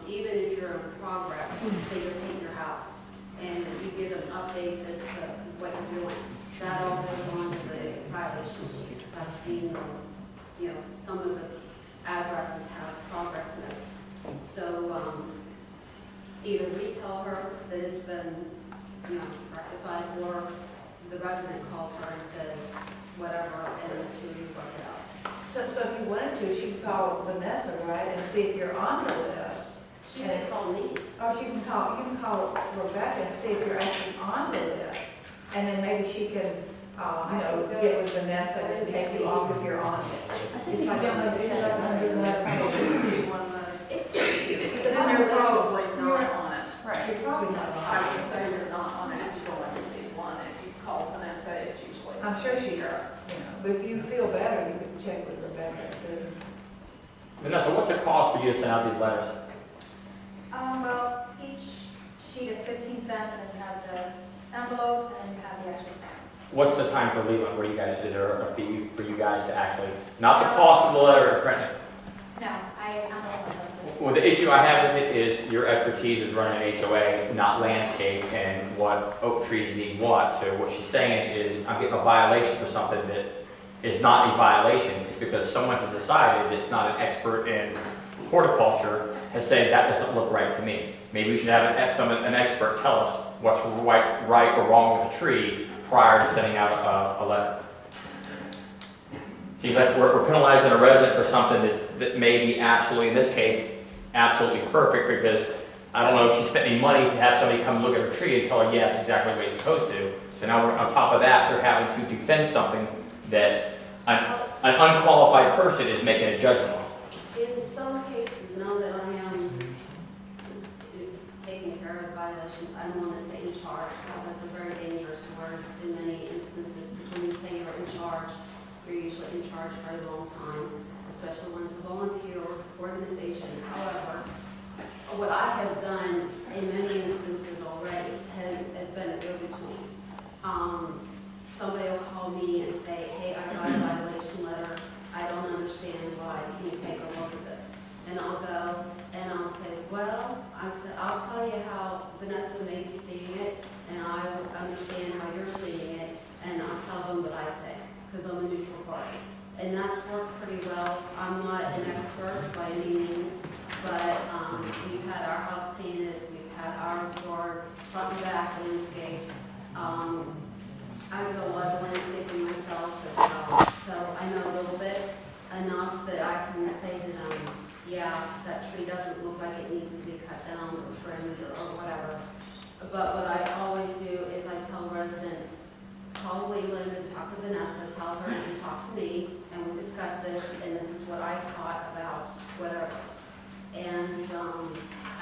even if you're in progress, say you're painting your house, and you give them updates as to what you're doing, that all goes on to the violation sheet, because I've seen, you know, some of the addresses have progress notes. So, either we tell her that it's been, you know, rectified, or the resident calls her and says, whatever, and the two of you work it out. So if you wanted to, she could call Vanessa, right, and see if you're on the list. She may call me. Or you can call Rebecca and see if you're actually on the list. And then maybe she can, get with Vanessa and take you off if you're on it. It's like, I'm gonna do that, I'm gonna do that. But then you're probably not on it. Right, you're probably not on I it. would say you're not on it if you don't receive one. If you call Vanessa, it's usually. I'm sure she's, but if you feel better, you can check with Rebecca too. Vanessa, what's it cost for you to send out these letters? Well, each sheet is 15 cents, and then you have this envelope, and you have the extra stamps. what's the time for Leland? What do you guys, is there a fee for you guys to actually, not the cost of the letter or printing? No, I'm the one that does it. Well, the issue I have with it is your expertise is running an HOA, not landscape, and what oak trees need what. So what she's saying is, I'm getting a violation for something that is not a violation. It's because someone has decided that's not an expert in horticulture, has said that doesn't look right to me. Maybe we should have an expert tell us what's right or wrong with a tree prior to sending out a letter. See, like we're penalizing a resident for something that may be absolutely, in this case, absolutely perfect, because I don't know if she spent any money to have somebody come look at her tree and tell her, yeah, it's exactly the way it's supposed to. So now on top of that, they're having to defend something that an unqualified person is making a judgment on. In some cases, now that I am taking care of violations, I don't want to say in charge, because that's a very dangerous word in many instances, because when you say you're in charge, you're usually in charge for a long time, especially when it's a volunteer organization. However, what I have done in many instances already has been a go-between. Somebody will call me and say, hey, I got a violation letter. I don't understand why. Can you take a look at this? And I'll go and I'll say, well, I'll tell you how Vanessa may be seeing it, and I understand how you're seeing it, and I'll tell them what I think, because I'm a neutral party. And that's worked pretty well. I'm not an expert by any means, but we've had our house painted, we've had our yard front and back landscaped. I do a lot of landscaping myself as well, so I know a little bit enough that I can say to them, yeah, that tree doesn't look like it needs to be cut down or trimmed or whatever. But what I always do is I tell a resident, call Leland and talk to Vanessa, tell her to talk to me, and we discuss this, and this is what I thought about whatever. And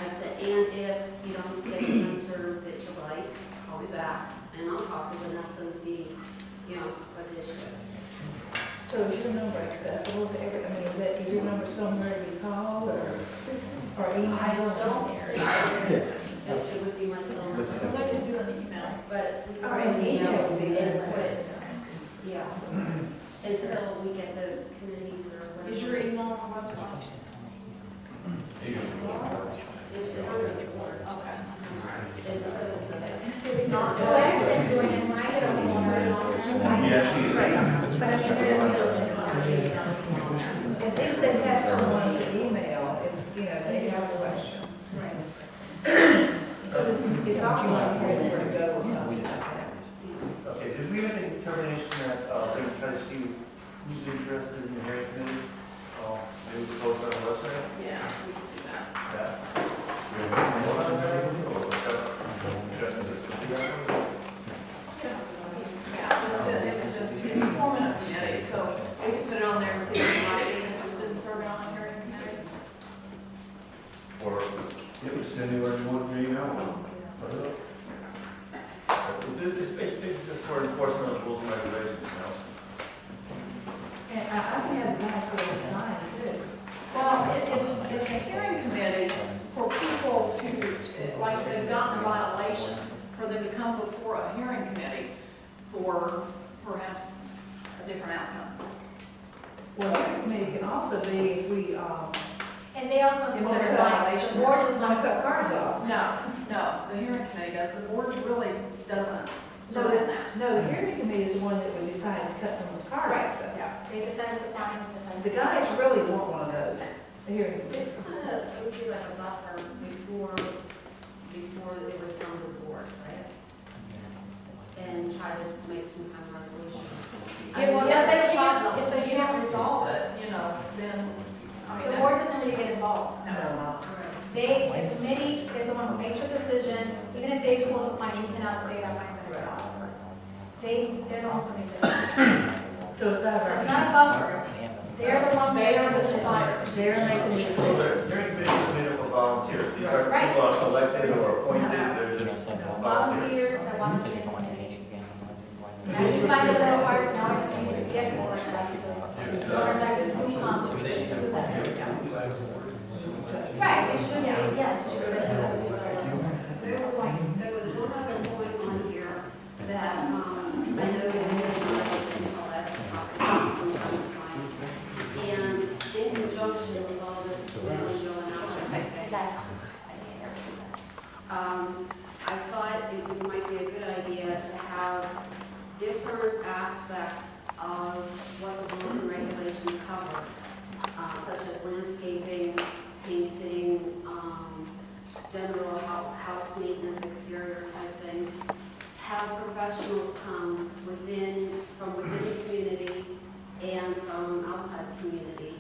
I said, and if you don't get an answer that you like, call me back, and I'll talk to Vanessa and see, what the issue is. So is your number accessible to is your number somewhere to be called or email? I don't, it would be my cell number. We'd like to do an email. But we Or can an email would be and good. quit, yeah, until we get the committees or whatever. Is your email on the website? It's on the board. Okay. It's not. What I've been doing is when I get a homeowner, Yeah, she is. but I mean, there's still. At least they have someone to email if, they have a question. Right. It's optional where to go with something like that. Okay, did we have any determination that, they were trying to see who's interested in the hearing committee? Maybe we post on the website? Yeah, we can do that. Yeah. We have any more on that, or It's forming a committee, so we can put it on there and see if anybody is interested in serving on a hearing committee. Or, it was send anywhere you want your email. It's basically just for enforcement of rules and regulations, And I think that's nice for the sign too. Well, it's a hearing committee for people to, like, if they've gotten a violation, for them to come before a hearing committee for perhaps a different outcome. Well, the committee can also be if we, And they also If enforce they're the in rights. violation. The board does want to not cut cards off. No, the hearing committee does. The board really doesn't serve in that. No, the hearing committee is the one that would decide to cut someone's cards off. Yeah. They decide the fines, decide. The guys really want one of those, the hearing committee. It's kind of, it would be like a buffer before they would come to the board, right? And try to make some kind of resolution. Yeah, well, Yes, if they can't resolve it, then, The board doesn't really get involved. No. All right. The committee is the one who makes the decision, even if they impose a fine, you cannot say that fine's gonna go off. They're the ones who make the decision. So it's not So our. it's not a buffer, they're the ones. they are the making deciders. They're making the So decision. the hearing committee is made up of volunteers. These are Right. people are elected or appointed, they're just volunteers. Volunteers, they're volunteers. Now, he's finding it a little hard now, I can use get more of that because the owners actually do come to them. Right, it should be, yes, it should be. There was one other point on here that, I know Yes. I thought it might be a good idea to have different aspects of what the rules and regulations cover, such as landscaping, painting, general house maintenance, exterior type things. Have professionals come from within the community and from outside the community,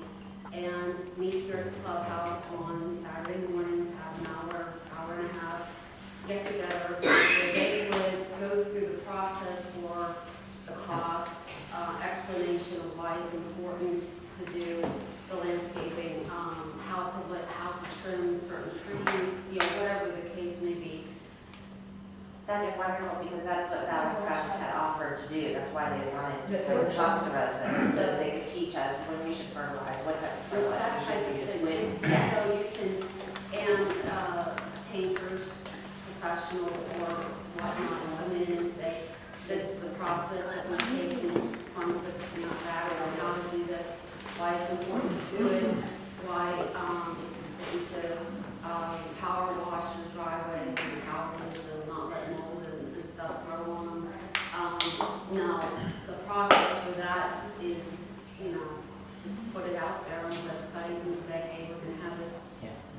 and meet here at the clubhouse on Saturday mornings, have an hour and a half, get together, where they would go through the process for the cost, explanation of why it's important to do the landscaping, how to trim certain trees, whatever the case may be. That's wonderful, because that's what Valley Crest had offered to do. That's why they wanted to talk to the residents, so that they could teach us when we should fertilize, what type of fertilizer we should use, when. Yes. So you can, and painters, professional or whatnot, come in and say, this is the process that we take from the, that, or how to do this, why it's important to do it, why it's important to power wash your driveways and your houses and not let mold and stuff grow on them. Now, the process for that is, just put it out there on the website and say, hey, we're going to have this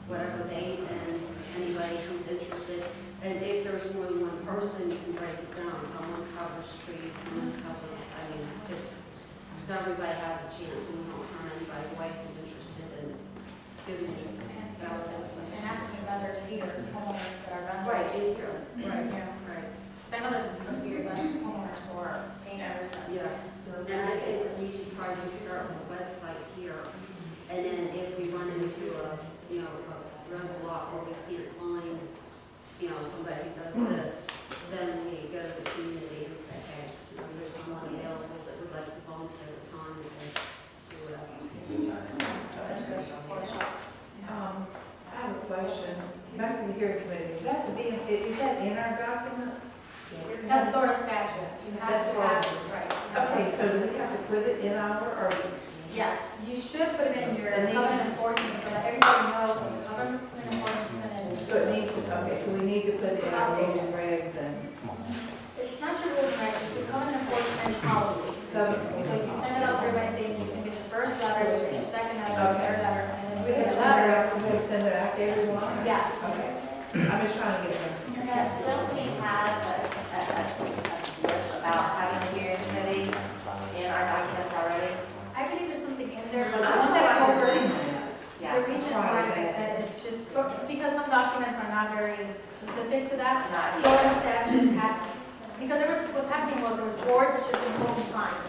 whatever date, and anybody who's interested. And if there's more than one person, you can break it down. Someone covers trees, someone covers, so everybody has a chance, and you don't turn anybody away who's interested in giving you valid information. And asking others here, homeowners that are run. Right, in here. Right, Yeah. right. I know there's a few homeowners or painters. Yes. And I think we should probably start with the website here. And then if we run into a roadblock where we can't find, somebody who does this, then we go to the community and say, hey, is there someone available that would like to volunteer the time to do whatever? I have a question. Back to the hearing committee, is that in our document? That's Florida statute. You have That's to Florida. have it, right. Okay, so do we have to put it in our, or? Yes, you should put it in your covenant enforcement so that everybody knows what the covenant enforcement is. So it needs to, okay, so we need to put it in our rules and regs and. It's not your rules and regs, it's the covenant enforcement policy. So you send it out to everybody saying you can get your first letter, your second letter, your third letter, and then We it's have your to letter. send it out to everyone? Yes. Okay. I'm just trying to get it. Yes, don't we have a list about having a hearing committee in our documents already? I believe there's something in there, but some that over. Yeah. The reason why, like I said, it's just because some documents are not very specific to that. Not- Florida statute has, because what's happening was there was boards just imposing fines.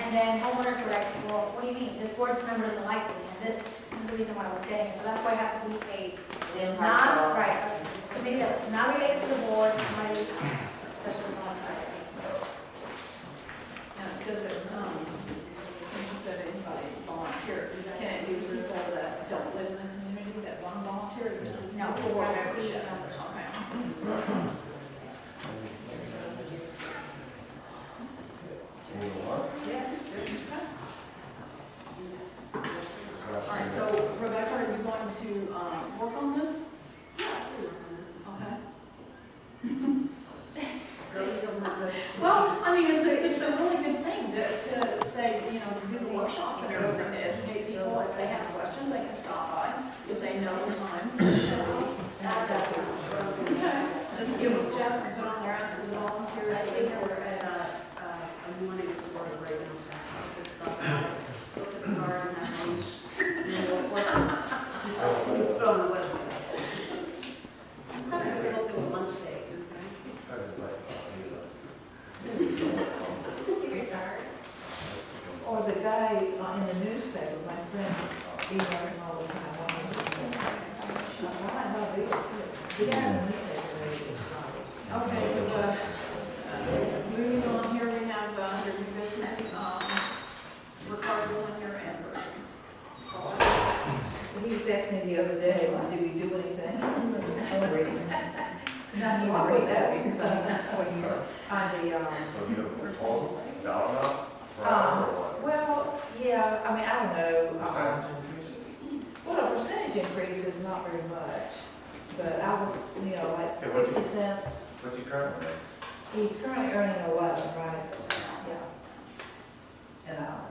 And then homeowners were like, well, what do you mean? This board member doesn't like me, and this is the reason why I was getting it. So that's why it has to be a not, right, committee that's not related to the board, somebody that's just volunteer. Because since you said anybody volunteer, can it be people that don't live in the community that want to volunteer? Is it just No, board it has to be membership? members. Okay. Yes. All right, so Rebecca, are you going to work on this? Okay. Well, I mean, it's a really good thing to say, do the workshops and everything to educate people. If they have questions, they can stop by. If they know the times. Okay. Just give them Jeff and put on their ass as a volunteer. I think we're at a morning sort of right now, so just stop by, look at the garden, that lunch, put on the website. We'll do a lunch date, Or the guy in the newspaper, my friend, he wasn't all the time. Why not do it? The guy in the newspaper, Okay, moving on here, we have under new business, Ricardo's 1-year anniversary. he just asked me the other day, did we do anything? That's why I wrote that, because that's what you, on the, So you have a proposal, dollar amount, per hour, or what? well, yeah, I mean, I don't know. Percentage increase? Well, a percentage increase is not very much. was, you know, like Okay, what's 50 cents. What's he currently at? He's currently earning 11, right? Yeah. An hour.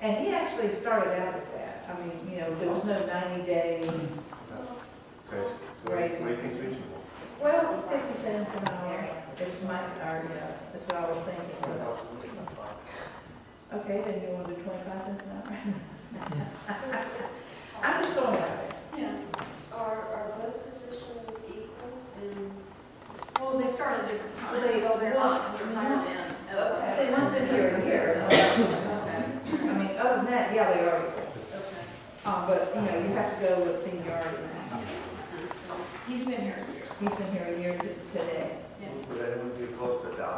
And he actually started out at that. I mean, you know, there was no 90-day, Okay, so what do you think's reasonable? well, 50 cents an hour. It's my, or, yeah, that's what I was thinking. Okay, then you want to do 25 cents an hour? I'm just throwing it out there. Yeah. Are both positions equal in? Well, they start at different times, They- so they're not, they're hired in. See, one's been here a year. Okay. I mean, other than that, yeah, they are equal. Okay. But, you know, you have to go with seniority now. He's been here a year. He's been here a year today. Would anyone be close to $1 an hour?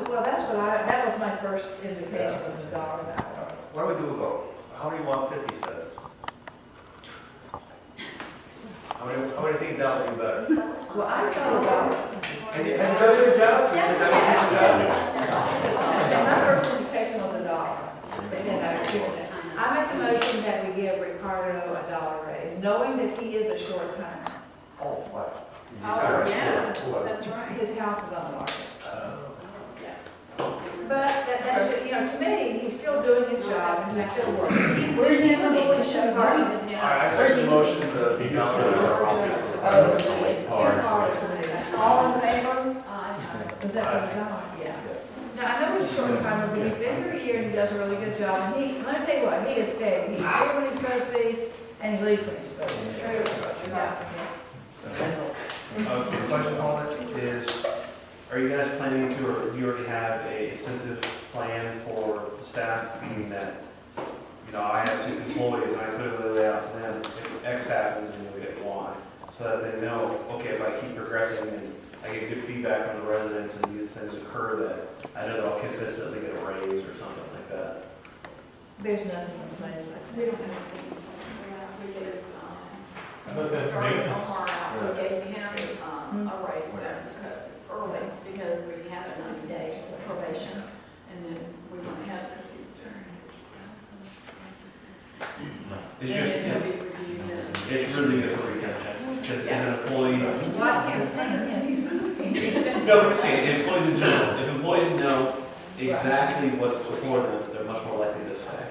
Well, that's what that was my first indication of the dollar an hour. Why don't we do a vote? How many want 50 cents? How many think that would be better? Well, I thought about, Has he done a good job? Has he done a good job? my first indication was $1. But then I fixed it. I make a motion that we give Ricardo a $1 raise, knowing that he is a short timer. Oh, what? Oh, yeah, that's right. His house is on the market. But that's, you know, to me, he's still doing his job and he's still working. He's been here the whole show. All right, I second the motion to He be just down. said it's All in favor? Is that what he's on? Yeah. Now, I know he's a short timer, but he's been here a year and he does a really good job. And he, let me tell you what, he is steady. He's here when he's supposed to be and he leaves when he's supposed to be. Yeah. The question on it is, are you guys planning to, or do you already have a incentive plan for staff, meaning that, you know, I have 6 employees and I clearly lay out to them, if X happens, and we get Y, so that they know, okay, if I keep progressing and I get good feedback from the residents and these things occur, that I know that I'll consistently get a raise or something like that. There's nothing in place like We don't have anything. We gave, But that's started maintenance. Omar out, we gave him, a raise that was cut early because we had a 90-day probation, and then we went ahead because he was doing. It's And then just, we reviewed it. it's really good for retention, because as an employee, that. Well, I can't stand him. He's no, but I'm saying, employees in general, if employees know exactly what's before them, they're much more likely to stay.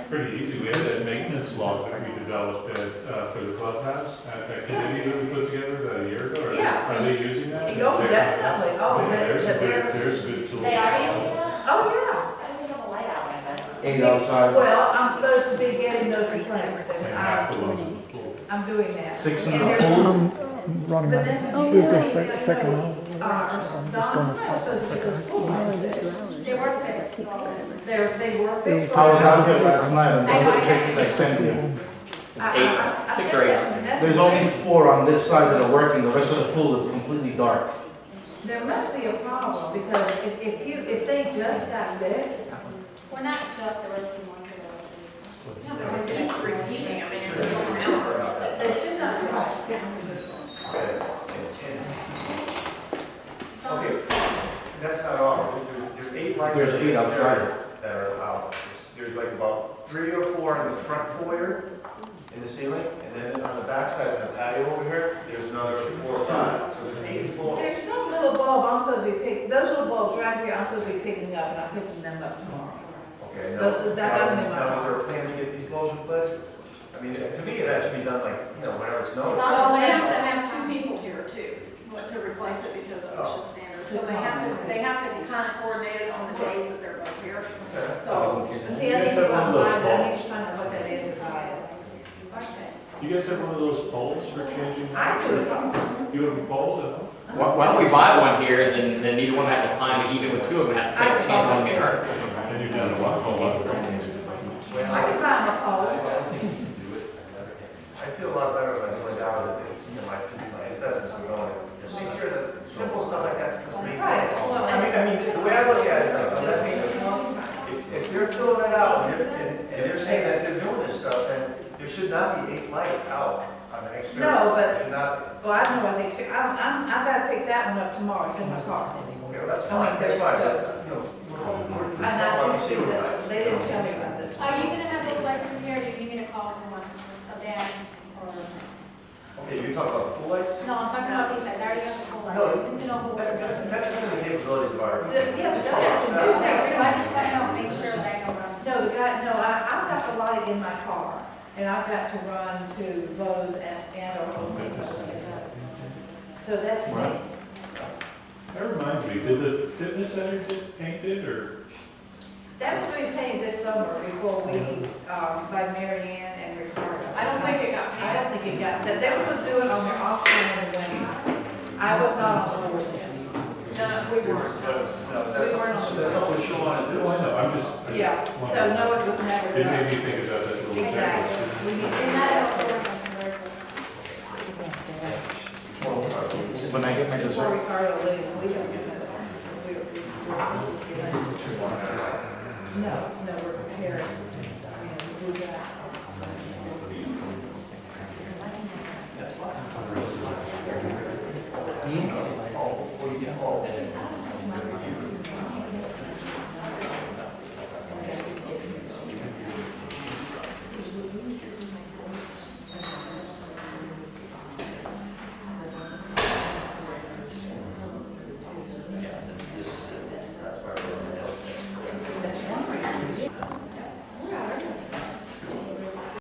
Pretty easy. We had that maintenance log that we developed for the clubhouse, that committee that we put together about a year ago. Yeah. Are they using that? Oh, definitely. Oh, There's good tools. They are using that? Oh, yeah. I didn't know the light out like that. 8 outside, Well, I'm supposed to be getting those replaced, And and half the ones in the pool. I'm doing that. 6 in And the there's- pool. Running But out. that's Who's the second one? Don's not supposed to get those full ones. They work fixed, so. They were fixed. I was out there last night and those are pictures I sent you. 6 or 8. There's only 4 on this side that are working, the rest of the pool is completely dark. There must be a problem, because if they just got fixed, We're not just the working ones that are. Yeah, but it keeps repeating, I mean, every 1 hour. they should not be right. Okay, that's not all. There's 8 lights. There's 8 outside. That are out. There's like about 3 or 4 in the front foyer in the ceiling, and then on the back side of the patio over here, there's another 4 or 5. So there's 8 total. There's some little bulb I'm supposed to be picking, those little bulbs right here, I'm supposed to be picking up, and I'm picking them up tomorrow. Okay, That doesn't mean now, is my. there a plan to get these bulbs replaced? I mean, to me, it has to be done like, whenever it snows. Well, they have to have 2 people here too, to replace it because of OSHA standards. So they have to be kind of coordinated on the days that they're both here. So, See, I need to find what that is. okay. You guys have one of those poles for changing? I do. You have poles at home? Why don't we buy one here, and then neither one have to climb it, even with 2 of them, have to take a chance on getting hurt. And you're down to one pole. I can find my pole. I feel a lot better when I go down to my assessments are going. Just make sure that simple stuff like that's just maintained. Right. I mean, the way I look at it is like, if they're filling it out and they're saying that they're doing this stuff, then there should not be 8 lights out on the exterior. No, but- There should not be. Well, I know what they say, I gotta pick that one up tomorrow, it's in my car. Okay, well, that's I fine, mean, that's fine. there's- We're And I didn't see this, they didn't tell me about this. Are you gonna have those lights in here, or do you need me to call someone, a dad, or? talking about the pool lights? No, I'm talking about these lights, I already have the whole light, No, I just need to know who. That's within the capabilities of our. Yeah, as far as that's, staff. I just want to make sure that I don't run. No, the guy, no, I've got the light in my car, and I've got to run to Lowe's and or Home Depot to get those. So that's me. That reminds me, did the fitness center get painted or? That was being painted this summer before we, by Mary Ann and Ricardo. I don't think it got I don't think it got, that they were supposed to do it on their off time in the winter. I was not on board with it. No, we weren't. That's something Sean is doing. Oh, I know, I'm just. Yeah, so no, it was never It done. made me think about that little Exactly. checklist. We need And to. that, When I get my Before dessert. Ricardo leaving, we don't get that. No,